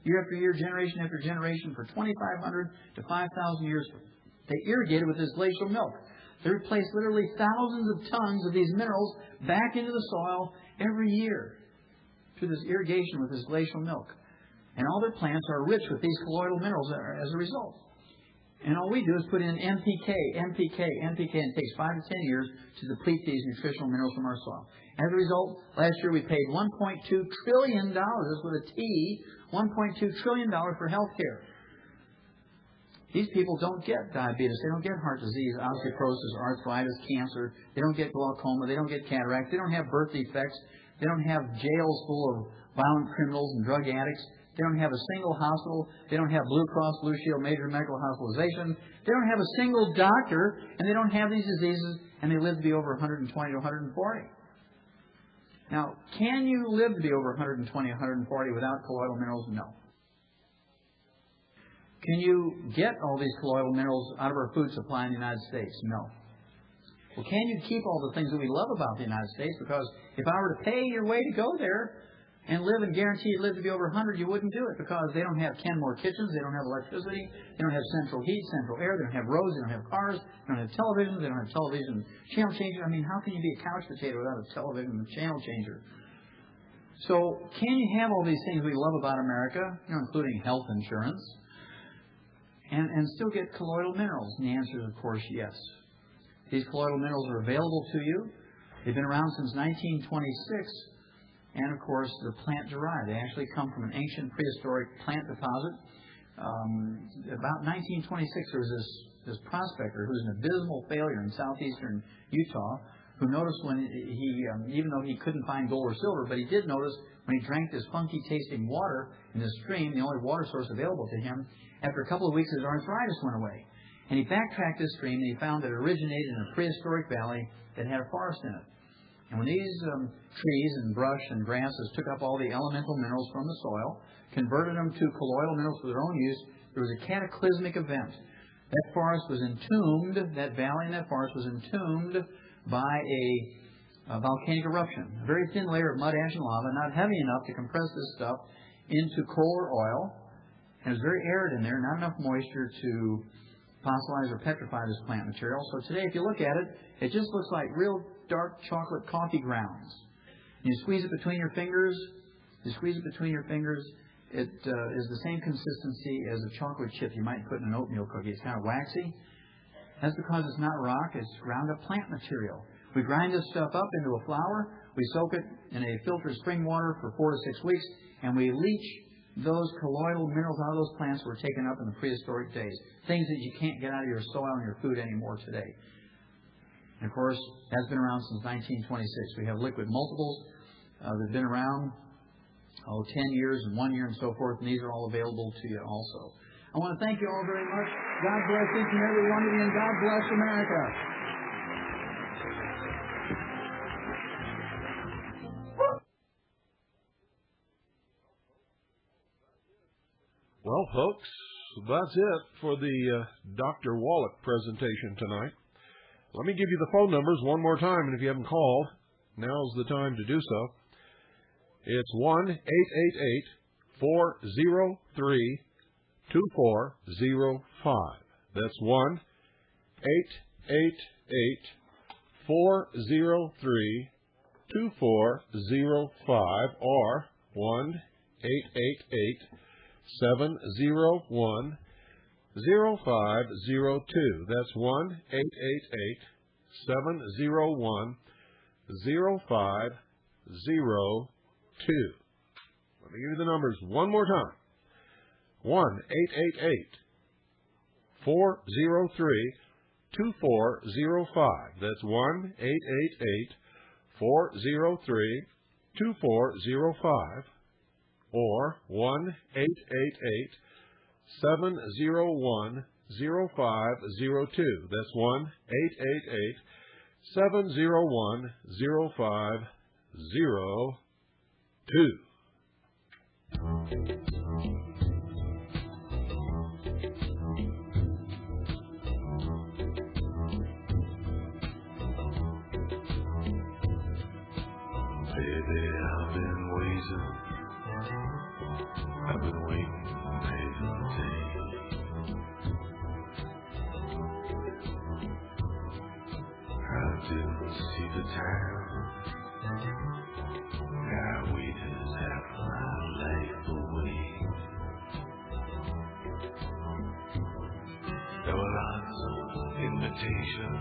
year after year, generation after generation, for 2,500 to 5,000 years, they irrigated with this glacial milk. They replaced literally thousands of tons of these minerals back into the soil every year through this irrigation with this glacial milk. And all their plants are rich with these colloidal minerals as a result. And all we do is put in NPK, and it takes 5 to 10 years to deplete these nutritional minerals from our soil. As a result, last year we paid $1.2 trillion, with a T, $1.2 trillion for health care. These people don't get diabetes, they don't get heart disease, osteoporosis, arthritis, cancer, they don't get glaucoma, they don't get cataracts, they don't have birth defects, they don't have jails full of violent criminals and drug addicts. They don't have a single hospital. They don't have Blue Cross, Blue Shield, major medical hospitalization. They don't have a single doctor, and they don't have these diseases, and they live to be over 120 to 140. Now, can you live to be over 120, 140 without colloidal minerals? No. Can you get all these colloidal minerals out of our food supply in the United States? No. Well, can you keep all the things that we love about the United States? Because if I were to pay your way to go there, and live and guarantee you live to be over 100, you wouldn't do it because they don't have Kenmore kitchens, they don't have electricity, they don't have central heat, central air, they don't have roads, they don't have cars, they don't have television, they don't have television channel changer. I mean, how can you be a couch potato without a television and channel changer? So, can you have all these things we love about America, including health insurance, and still get colloidal minerals? And the answer is, of course, yes. These colloidal minerals are available to you. They've been around since 1926. And, of course, they're plant-derived. They actually come from an ancient prehistoric plant deposit. About 1926, there was this prospector who was an abysmal failure in southeastern Utah who noticed when he, even though he couldn't find gold or silver, but he did notice when he drank this funky-tasting water in this stream, the only water source available to him, after a couple of weeks his arthritis went away. And he backtracked this stream and he found that it originated in a prehistoric valley that had a forest in it. And when these trees and brush and grasses took up all the elemental minerals from the soil, converted them to colloidal minerals for their own use, there was a cataclysmic event. That forest was entombed, that valley in that forest was entombed by a volcanic eruption. A very thin layer of mud, ash, and lava, not heavy enough to compress this stuff into coal or oil. And it was very arid in there, not enough moisture to fossilize or petrify this plant material. So today, if you look at it, it just looks like real dark chocolate coffee grounds. You squeeze it between your fingers. It is the same consistency as a chocolate chip you might put in an oatmeal cookie. It's kind of waxy. That's because it's not rock, it's ground up plant material. We grind this stuff up into a flour, we soak it in a filtered spring water for 4 to 6 weeks, and we leach those colloidal minerals out of those plants that were taken up in the prehistoric days. Things that you can't get out of your soil and your food anymore today. And of course, that's been around since 1926. We have liquid multiples that have been around 10 years and 1 year and so forth, and these are all available to you also. I want to thank you all very much. God bless each and every one of you, and God bless America. Well, folks, that's it for the Dr. Wallach presentation tonight. Let me give you the phone numbers one more time, and if you haven't called, now's the time to do so. It's 1-888-403-2405. That's 1-888-403-2405 or 1-888-701-0502. That's 1-888-701-0502. Let me give you the numbers one more time. 1-888-403-2405. That's 1-888-403-2405 or 1-888-701-0502. That's 1-888-701-0502. Baby, I've been waiting. I've been waiting every day. I didn't see the time. I waited half my life away. There were lots of invitations.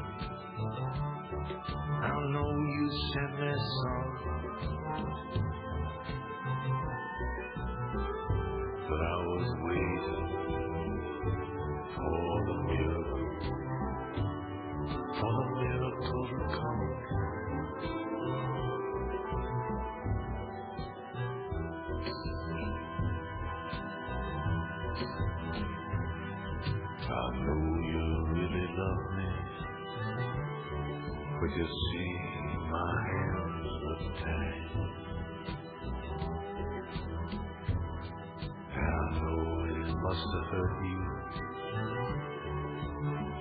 I know you sent me some, but I was waiting for the miracle to come. I know you really love me, but you see my hands were tied. I know it must have hurt you.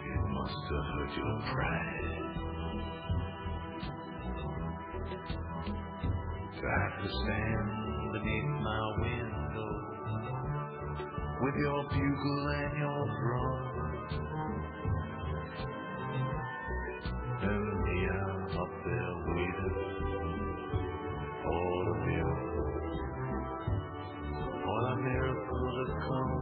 It must have hurt your pride. To have to stand beneath my window with your bugle and your drum, and me I'm up there waiting for the miracle to come.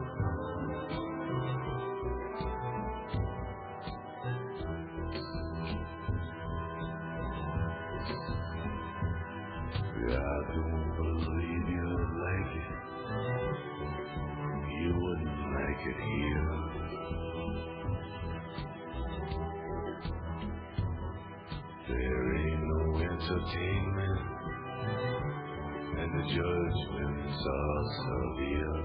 I don't believe you'd like it. You wouldn't like it here. There ain't no entertainment, and the judgments are severe.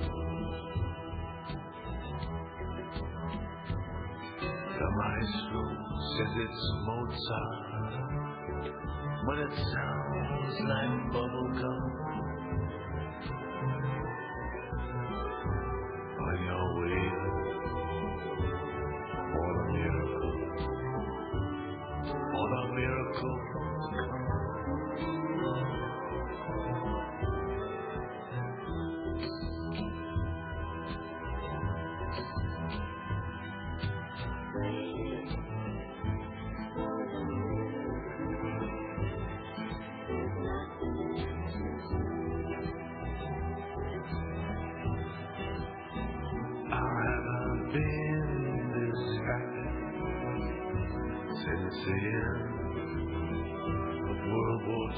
The maestro says it's Mozart, but it sounds like bubblegum. When you're waiting for the miracle to come. I haven't been this happy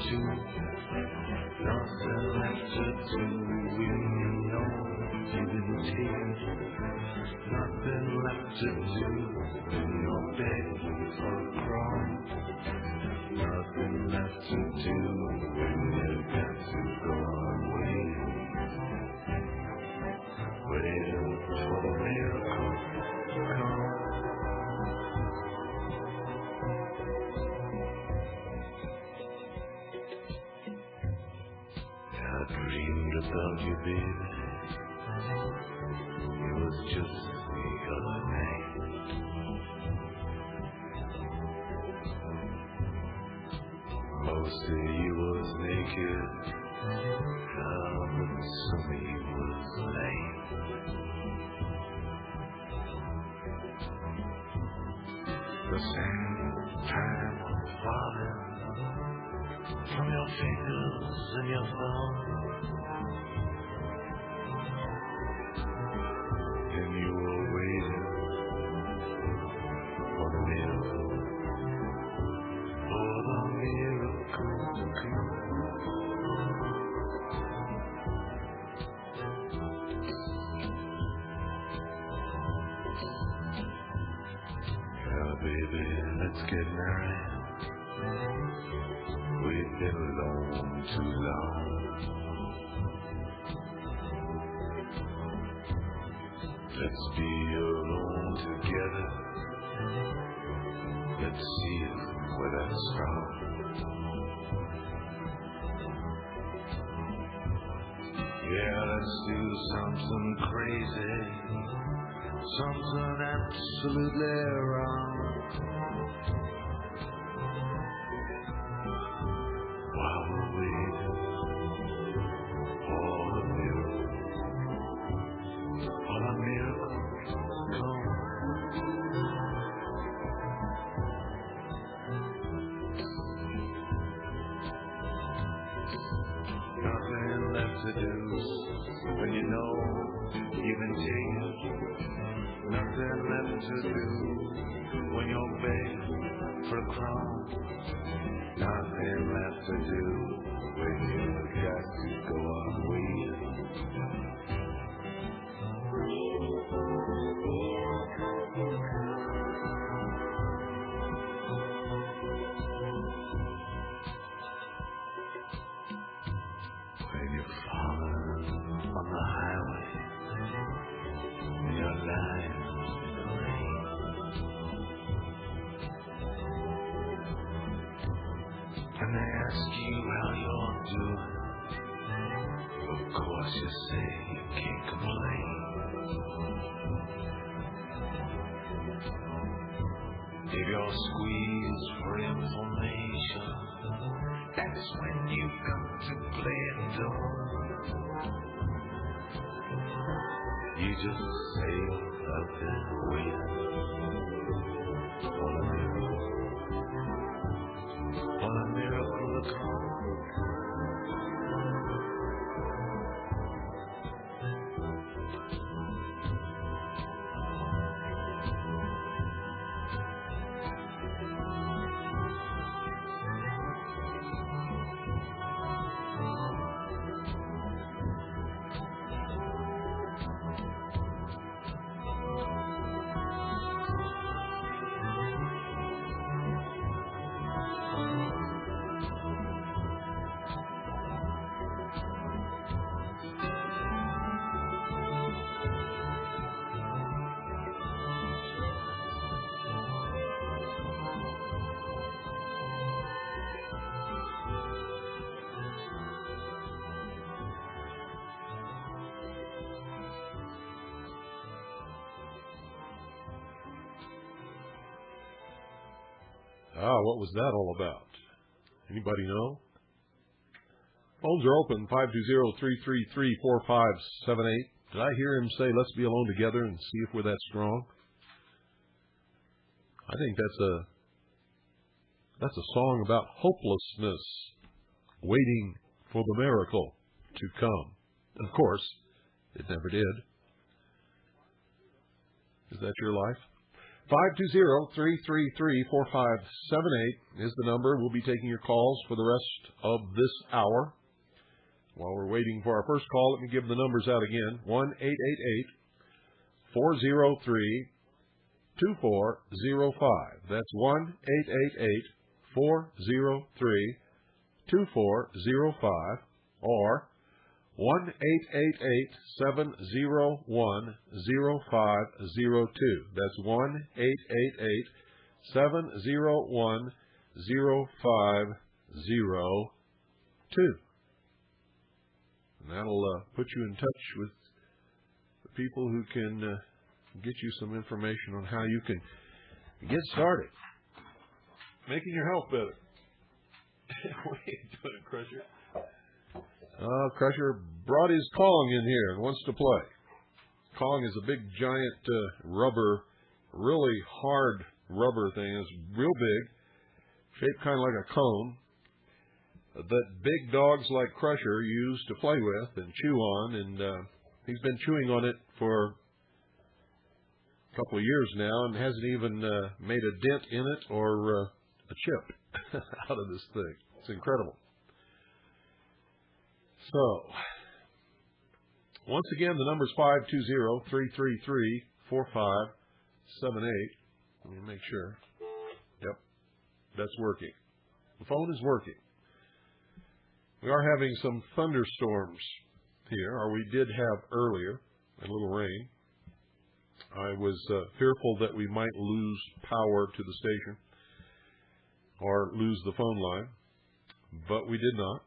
two. Nothing left to do. We know you didn't take. Nothing left to do. You're begging for a crumb. Nothing left to do. You got to go away. Wait for the miracle to come. I dreamed about you, baby. It was just the other night. Most of you was naked, and some of you was lame. The same time was falling from your fingers and your thumb, and you were waiting for the miracle to come. Yeah, baby, let's get married. We've been alone too long. Let's be alone together. Let's see if we're that strong. Yeah, let's do something crazy, something absolutely wrong. While we're waiting for the miracle to come. Nothing left to do when you know you've been taken. Nothing left to do when you're begging for a crumb. Nothing left to do when you've got to go on waiting. When you're falling on the highway, and you're lying in the rain, and they ask you how you're doing, of course you say you can't complain. If you're squeezed for information, that's when you come to play it dumb. You just sail out there waiting for the miracle to come. What was that all about? Anybody know? Phones are open, 520-333-4578. Did I hear him say, let's be alone together and see if we're that strong? I think that's a song about hopelessness, waiting for the miracle to come. And of course, it never did. Is that your life? 520-333-4578 is the number. We'll be taking your calls for the rest of this hour. While we're waiting for our first call, let me give the numbers out again. 1-888-403-2405. That's 1-888-403-2405 or 1-888-701-0502. That's 1-888-701-0502. And that'll put you in touch with the people who can get you some information on how you can get started making your health better. What are you doing, Crusher? Crusher brought his Kong in here and wants to play. Kong is a big, giant rubber, really hard rubber thing. It's real big, shaped kind of like a cone, that big dogs like Crusher use to play with and chew on, and he's been chewing on it for a couple of years now and hasn't even made a dent in it or a chip out of this thing. It's incredible. So, once again, the number is 520-333-4578. Let me make sure. Yep, that's working. The phone is working. We are having some thunderstorms here, or we did have earlier, a little rain. I was fearful that we might lose power to the station or lose the phone line, but we did not.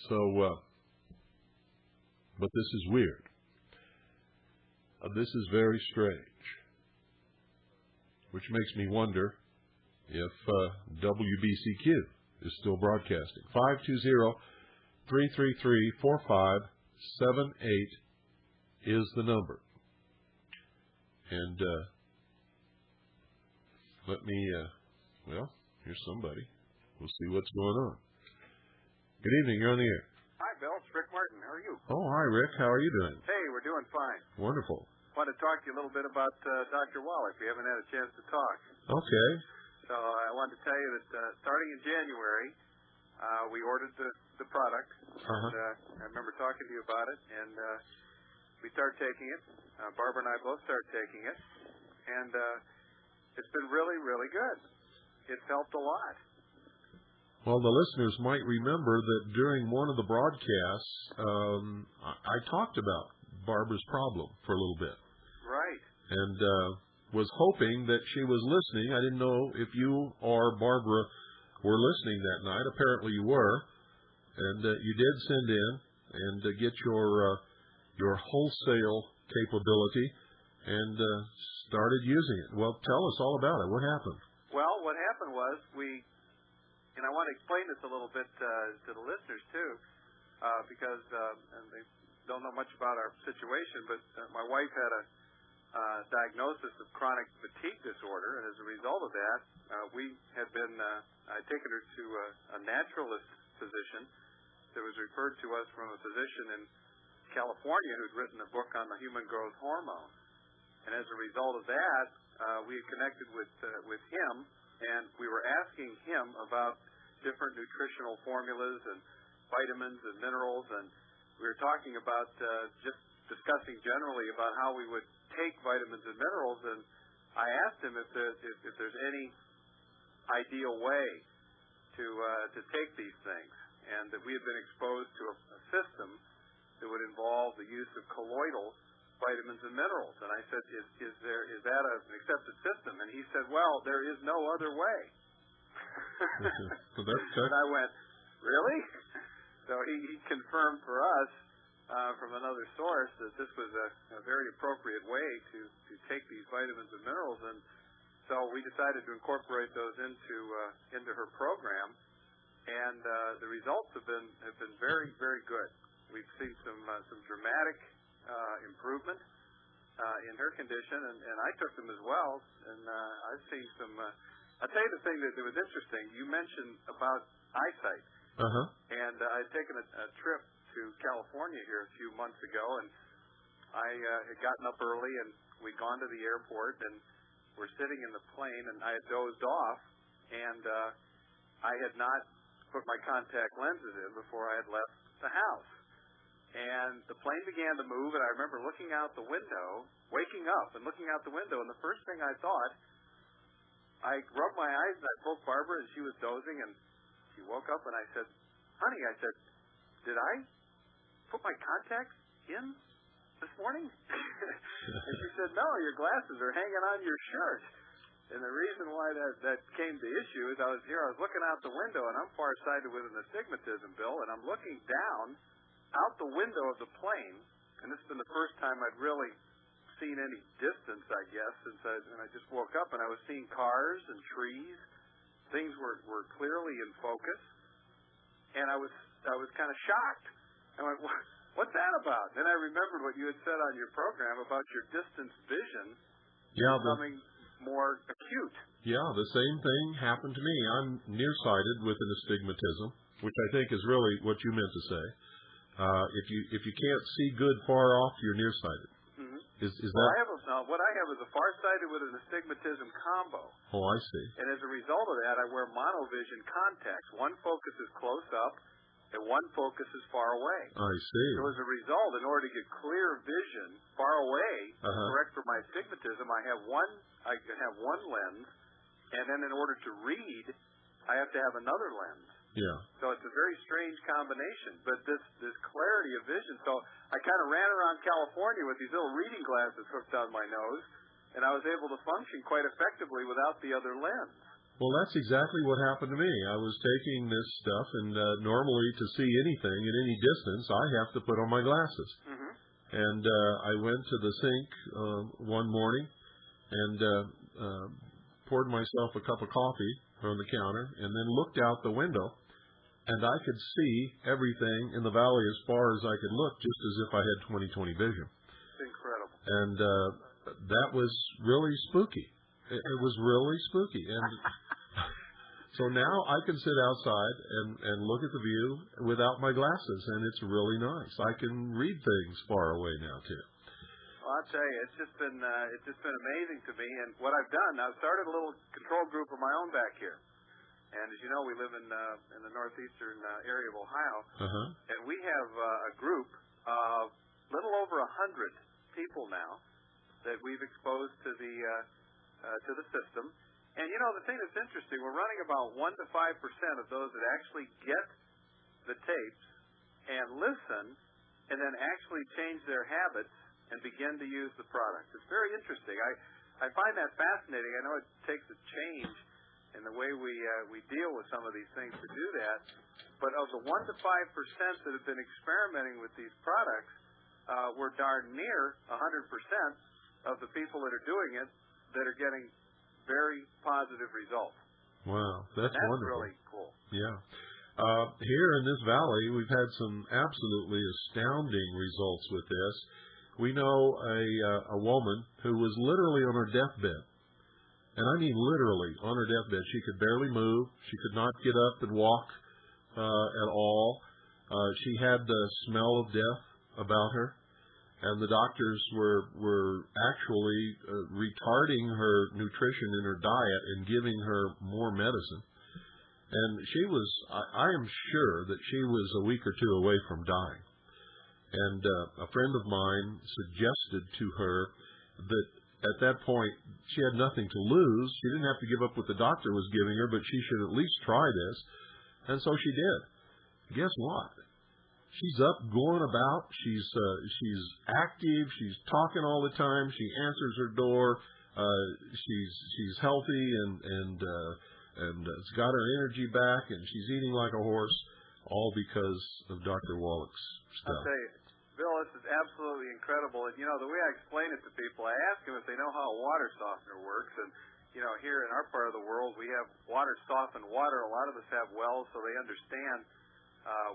So, but this is weird. This is very strange, which makes me wonder if WBCQ is still broadcasting. 520-333-4578 is the number. And let me, well, here's somebody. We'll see what's going on. Good evening. You're on the air. Hi, Bill. It's Rick Martin. How are you? Oh, hi, Rick. How are you doing? Hey, we're doing fine. Wonderful. Want to talk to you a little bit about Dr. Wallach. We haven't had a chance to talk. Okay. So I wanted to tell you that starting in January, we ordered the product. And, I remember talking to you about it, and we started taking it. Barbara and I both started taking it, and it's been really, really good. It's helped a lot. Well, the listeners might remember that during one of the broadcasts, I talked about Barbara's problem for a little bit. Right. And was hoping that she was listening. I didn't know if you or Barbara were listening that night. Apparently you were. And you did send in and get your wholesale capability and started using it. Well, tell us all about it. What happened? Well, what happened was and I want to explain this a little bit to the listeners too, because and they don't know much about our situation, but my wife had a diagnosis of chronic fatigue disorder, and as a result of that, we had been I'd taken her to a naturalist physician that was referred to us from a physician in California who'd written a book on the human growth hormone. And as a result of that, we had connected with him, and we were asking him about different nutritional formulas and vitamins and minerals, and we were talking about just discussing generally about how we would take vitamins and minerals, and I asked him if there's any ideal way to take these things, and that we had been exposed to a system that would involve the use of colloidal vitamins and minerals. And I said, is that an accepted system? And he said, well, there is no other way. So and I went, really? So he confirmed for us from another source that this was a very appropriate way to take these vitamins and minerals. And so we decided to incorporate those into her program. And the results have been very, very good. We've seen some dramatic improvement in her condition, and I took them as well, and I've seen some. I'll tell you the thing that was interesting. You mentioned about eyesight, and I'd taken a trip to California here a few months ago, and I had gotten up early and we'd gone to the airport, and we're sitting in the plane, and I had dozed off, and I had not put my contact lenses in before I had left the house. And the plane began to move, and I remember looking out the window, waking up and looking out the window, and the first thing I thought, I rubbed my eyes, and I woke Barbara, and she was dozing, and she woke up, and I said, honey, I said, did I put my contacts in this morning? And she said, no, your glasses are hanging on your shirt. And the reason why that came to issue is I was looking out the window, and I'm farsighted with an astigmatism, Bill, and I'm looking down out the window of the plane, and this has been the first time I'd really seen any distance, I guess, since I just woke up, and I was seeing cars and trees. Things were clearly in focus, and I was kind of shocked. I went, what's that about? Then I remembered what you had said on your program about your distance vision becoming more acute. Yeah, the same thing happened to me. I'm nearsighted with an astigmatism, which I think is really what you meant to say. If you can't see good far off, you're nearsighted. Mm-hmm. Is well, that? What I have is a farsighted with an astigmatism combo. Oh, I see. And as a result of that, I wear monovision contacts. One focuses close up, and one focuses far away. I see. So as a result, in order to get clear vision far away, correct for my astigmatism, I can have one lens, and then in order to read, I have to have another lens. Yeah. So it's a very strange combination, but this clarity of vision. So I kind of ran around California with these little reading glasses hooked on my nose, and I was able to function quite effectively without the other lens. Well, that's exactly what happened to me. I was taking this stuff, and normally to see anything at any distance, I have to put on my glasses. Mm-hmm. And I went to the sink one morning and poured myself a cup of coffee from the counter, and then looked out the window, and I could see everything in the valley as far as I could look, just as if I had 20/20 vision. It's incredible. And that was really spooky. It was really spooky. And so now I can sit outside and look at the view without my glasses, and it's really nice. I can read things far away now, too. Well, I'll tell you, it's just been amazing to me. And what I've done, I've started a little control group of my own back here. And as you know, we live in the northeastern area of Ohio, and we have a group of little over 100 people now that we've exposed to the system. And you know, the thing that's interesting, we're running about 1 to 5% of those that actually get the tapes and listen, and then actually change their habits and begin to use the product. It's very interesting. I find that fascinating. I know it takes a change in the way we deal with some of these things to do that. But of the 1 to 5% that have been experimenting with these products, we're darn near 100% of the people that are doing it that are getting very positive results. Wow, that's wonderful. Really cool. Yeah. Here in this valley, we've had some absolutely astounding results with this. We know a woman who was literally on her deathbed. And I mean literally on her deathbed. She could barely move. She could not get up and walk at all. She had the smell of death about her. And the doctors were actually retarding her nutrition in her diet and giving her more medicine. And she was, I am sure that she was a week or two away from dying. And a friend of mine suggested to her that at that point she had nothing to lose. She didn't have to give up what the doctor was giving her, but she should at least try this. And so she did. Guess what? She's up, going about. She's active. She's talking all the time. She answers her door. She's healthy and has got her energy back, and she's eating like a horse, all because of Dr. Wallach's stuff. I'll tell you, Bill, this is absolutely incredible. And, you know, the way I explain it to people, I ask them if they know how a water softener works. And, you know, here in our part of the world, we have water-softened water. A lot of us have wells, so they understand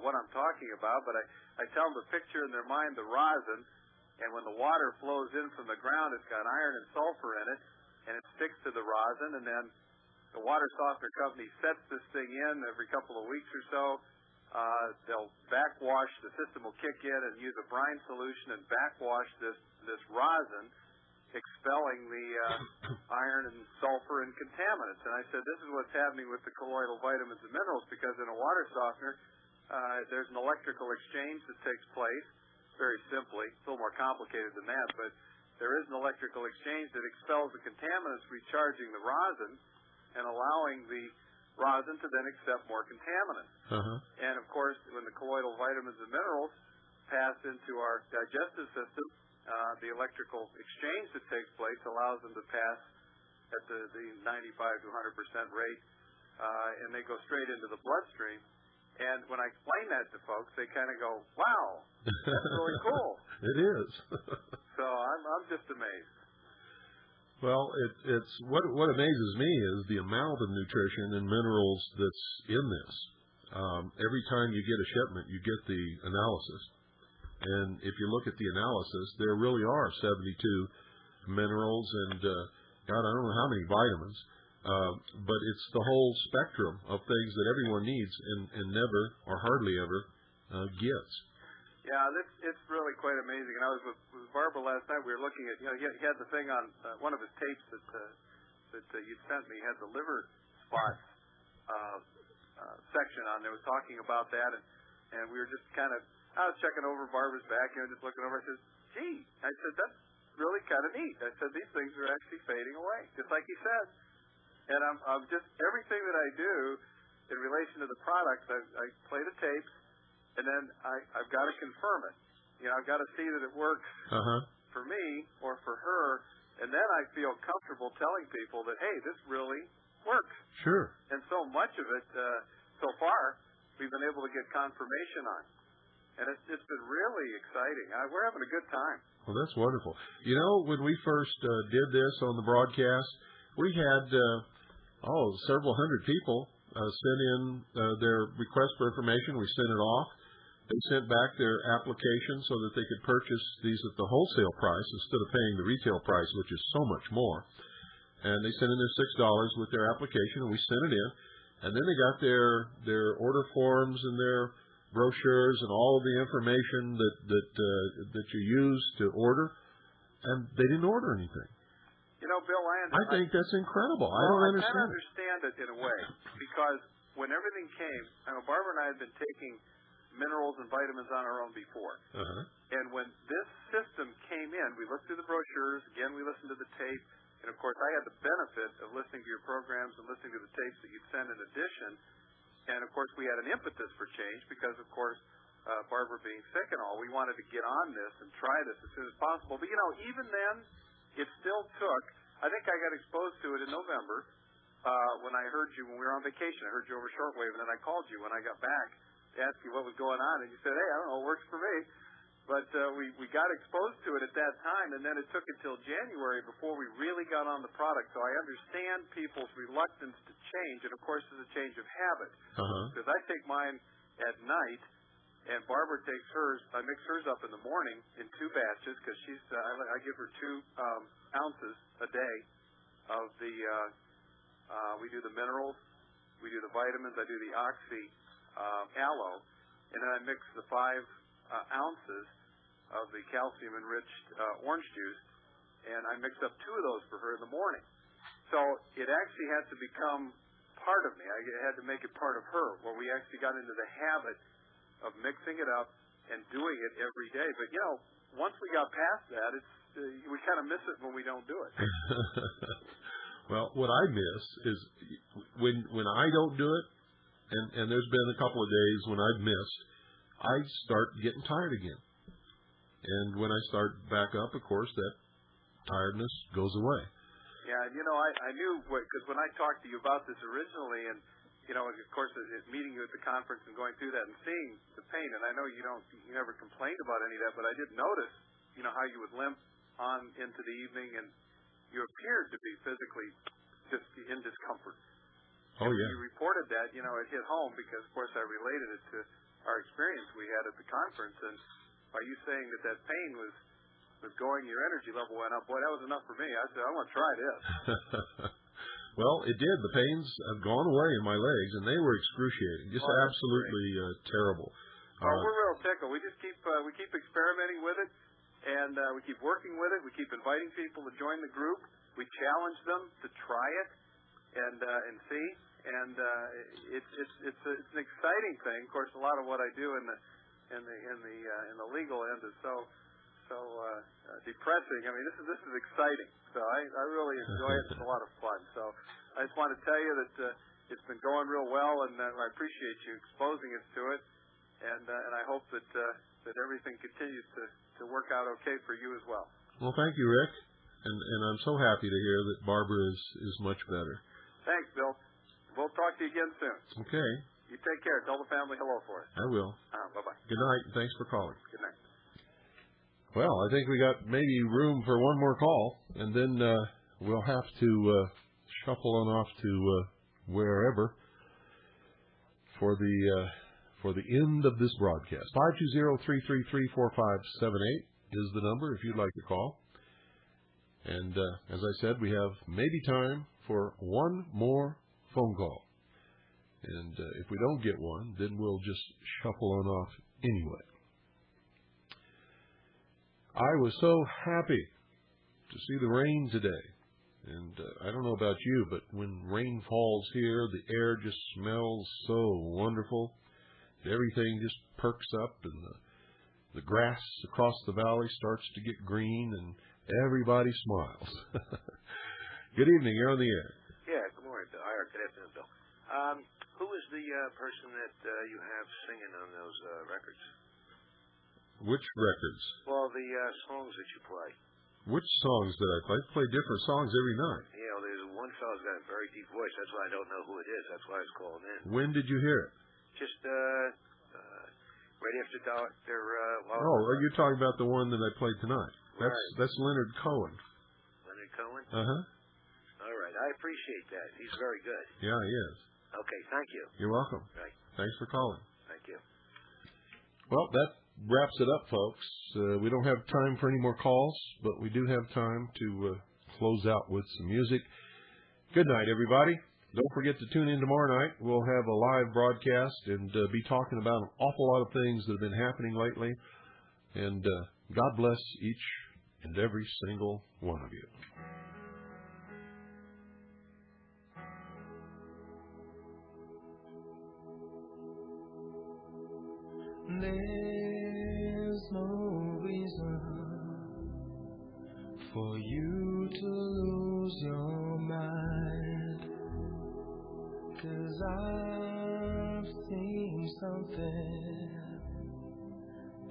what I'm talking about. But I tell them to picture in their mind the rosin, and when the water flows in from the ground, it's got iron and sulfur in it, and it sticks to the rosin, and then the water softener company sets this thing in every couple of weeks or so. They'll backwash, the system will kick in and use a brine solution and backwash this rosin expelling the iron and sulfur and contaminants. And I said, this is what's happening with the colloidal vitamins and minerals, because in a water softener, there's an electrical exchange that takes place, very simply. It's a little more complicated than that, but there is an electrical exchange that expels the contaminants, recharging the rosin and allowing the rosin to then accept more contaminants. And, of course, when the colloidal vitamins and minerals pass into our digestive system, the electrical exchange that takes place allows them to pass at the 95 to 100% rate, and they go straight into the bloodstream. And when I explain that to folks, they kind of go, wow, that's really cool. It is. So I'm just amazed. Well, it's what amazes me is the amount of nutrition and minerals that's in this. Every time you get a shipment, you get the analysis. And if you look at the analysis, there really are 72 minerals and, God, I don't know how many vitamins. But it's the whole spectrum of things that everyone needs and never or hardly ever gets. Yeah, it's really quite amazing. And I was with Barbara last night. We were looking at, he had the thing on one of his tapes that you sent me. He had the liver spots section on there. Was talking about that, and we were just kind of, I was checking over Barbara's back, just looking over. I said, gee, I said, that's really kind of neat. I said, these things are actually fading away, just like he said. And I'm just, everything that I do in relation to the products, I play the tapes, and then I've got to confirm it. I've got to see that it works for me or for her, and then I feel comfortable telling people that, hey, this really works. Sure. And so much of it, so far, we've been able to get confirmation on. And it's been really exciting. We're having a good time. Well, that's wonderful. When we first did this on the broadcast, we had several hundred people sent in their request for information. We sent it off. They sent back their application so that they could purchase these at the wholesale price instead of paying the retail price, which is so much more. And they sent in their $6 with their application, and we sent it in. And then they got their order forms and their brochures and all of the information that you use to order, and they didn't order anything. Bill, I think that's incredible. I don't understand. I kind of understand it in a way, because when everything came, Barbara and I had been taking minerals and vitamins on our own before. And when this system came in, we looked through the brochures, again we listened to the tape, and of course I had the benefit of listening to your programs and listening to the tapes that you'd send in addition. And of course we had an impetus for change because, of course, Barbara being sick and all, we wanted to get on this and try this as soon as possible. But even then, it still took, I think I got exposed to it in November when I heard you when we were on vacation. I heard you over shortwave, and then I called you when I got back to ask you what was going on, and you said, hey, I don't know, it works for me. But we got exposed to it at that time, and then it took until January before we really got on the product. So I understand people's reluctance to change, and of course it's a change of habit. Because I take mine at night, and Barbara takes hers. I mix hers up in the morning in 2 batches because I give her 2 ounces a day of the. We do the minerals, we do the vitamins. I do the oxy aloe, and then I mix the 5 ounces of the calcium-enriched orange juice, and I mix up 2 of those for her in the morning. So it actually had to become part of me. I had to make it part of her, where we actually got into the habit of mixing it up and doing it every day. But, once we got past that, we kind of miss it when we don't do it. Well, what I miss is when I don't do it, and there's been a couple of days when I've missed, I start getting tired again. And when I start back up, of course, that tiredness goes away. Yeah, I knew, because when I talked to you about this originally, and, of course, meeting you at the conference and going through that and seeing the pain, and I know you never complained about any of that, but I did notice, how you would limp on into the evening, and you appeared to be physically just in discomfort. Oh, yeah. You reported that, it hit home because, of course, I related it to our experience we had at the conference, and by you saying that pain was going, your energy level went up. Boy, that was enough for me. I said, I want to try this. Well, it did. The pains have gone away in my legs, and they were excruciating, just absolutely terrible. Well, we're real tickled. We just keep experimenting with it, And we keep working with it. We keep inviting people to join the group. We challenge them to try it and see. And it's an exciting thing. Of course, a lot of what I do in the legal end is so depressing. I mean, this is exciting. So I really enjoy it. It's a lot of fun. So I just want to tell you that it's been going real well, and I appreciate you exposing us to it. And I hope that everything continues to work out okay for you as well. Well, thank you, Rick. And I'm so happy to hear that Barbara is much better. Thanks, Bill. We'll talk to you again soon. Okay. You take care. Tell the family hello for us. I will. Bye-bye. Good night, and thanks for calling. Good night. Well, I think we got maybe room for one more call, and then we'll have to shuffle on off to wherever for the end of this broadcast. 520-333-4578 is the number if you'd like to call. And as I said, we have maybe time for one more phone call. And if we don't get one, then we'll just shuffle on off anyway. I was so happy to see the rain today. And I don't know about you, but when rain falls here, the air just smells so wonderful. Everything just perks up, and the grass across the valley starts to get green, and everybody smiles. Good evening. You're on the air. Yeah, good morning, Bill. Good afternoon, Bill. Who is the person that you have singing on those records? Which records? Well, the songs that you play. Which songs did I play? I play different songs every night. Yeah, well, there's one fellow's got a very deep voice. That's why I don't know who it is. That's why I was calling in. When did you hear it? Just right after Dr. Are you talking about the one that I played tonight? That's Leonard Cohen. Leonard Cohen? Uh-huh. All right. I appreciate that. He's very good. Yeah, he is. Okay, thank you. You're welcome. Right. Thanks for calling. Thank you. Well, that wraps it up, folks. We don't have time for any more calls, but we do have time to close out with some music. Good night, everybody. Don't forget to tune in tomorrow night. We'll have a live broadcast and be talking about an awful lot of things that have been happening lately. And God bless each and every single one of you. There's no reason for you to lose your mind, 'cause I've seen something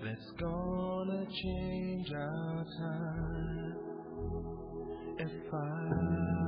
that's gonna change our time. If I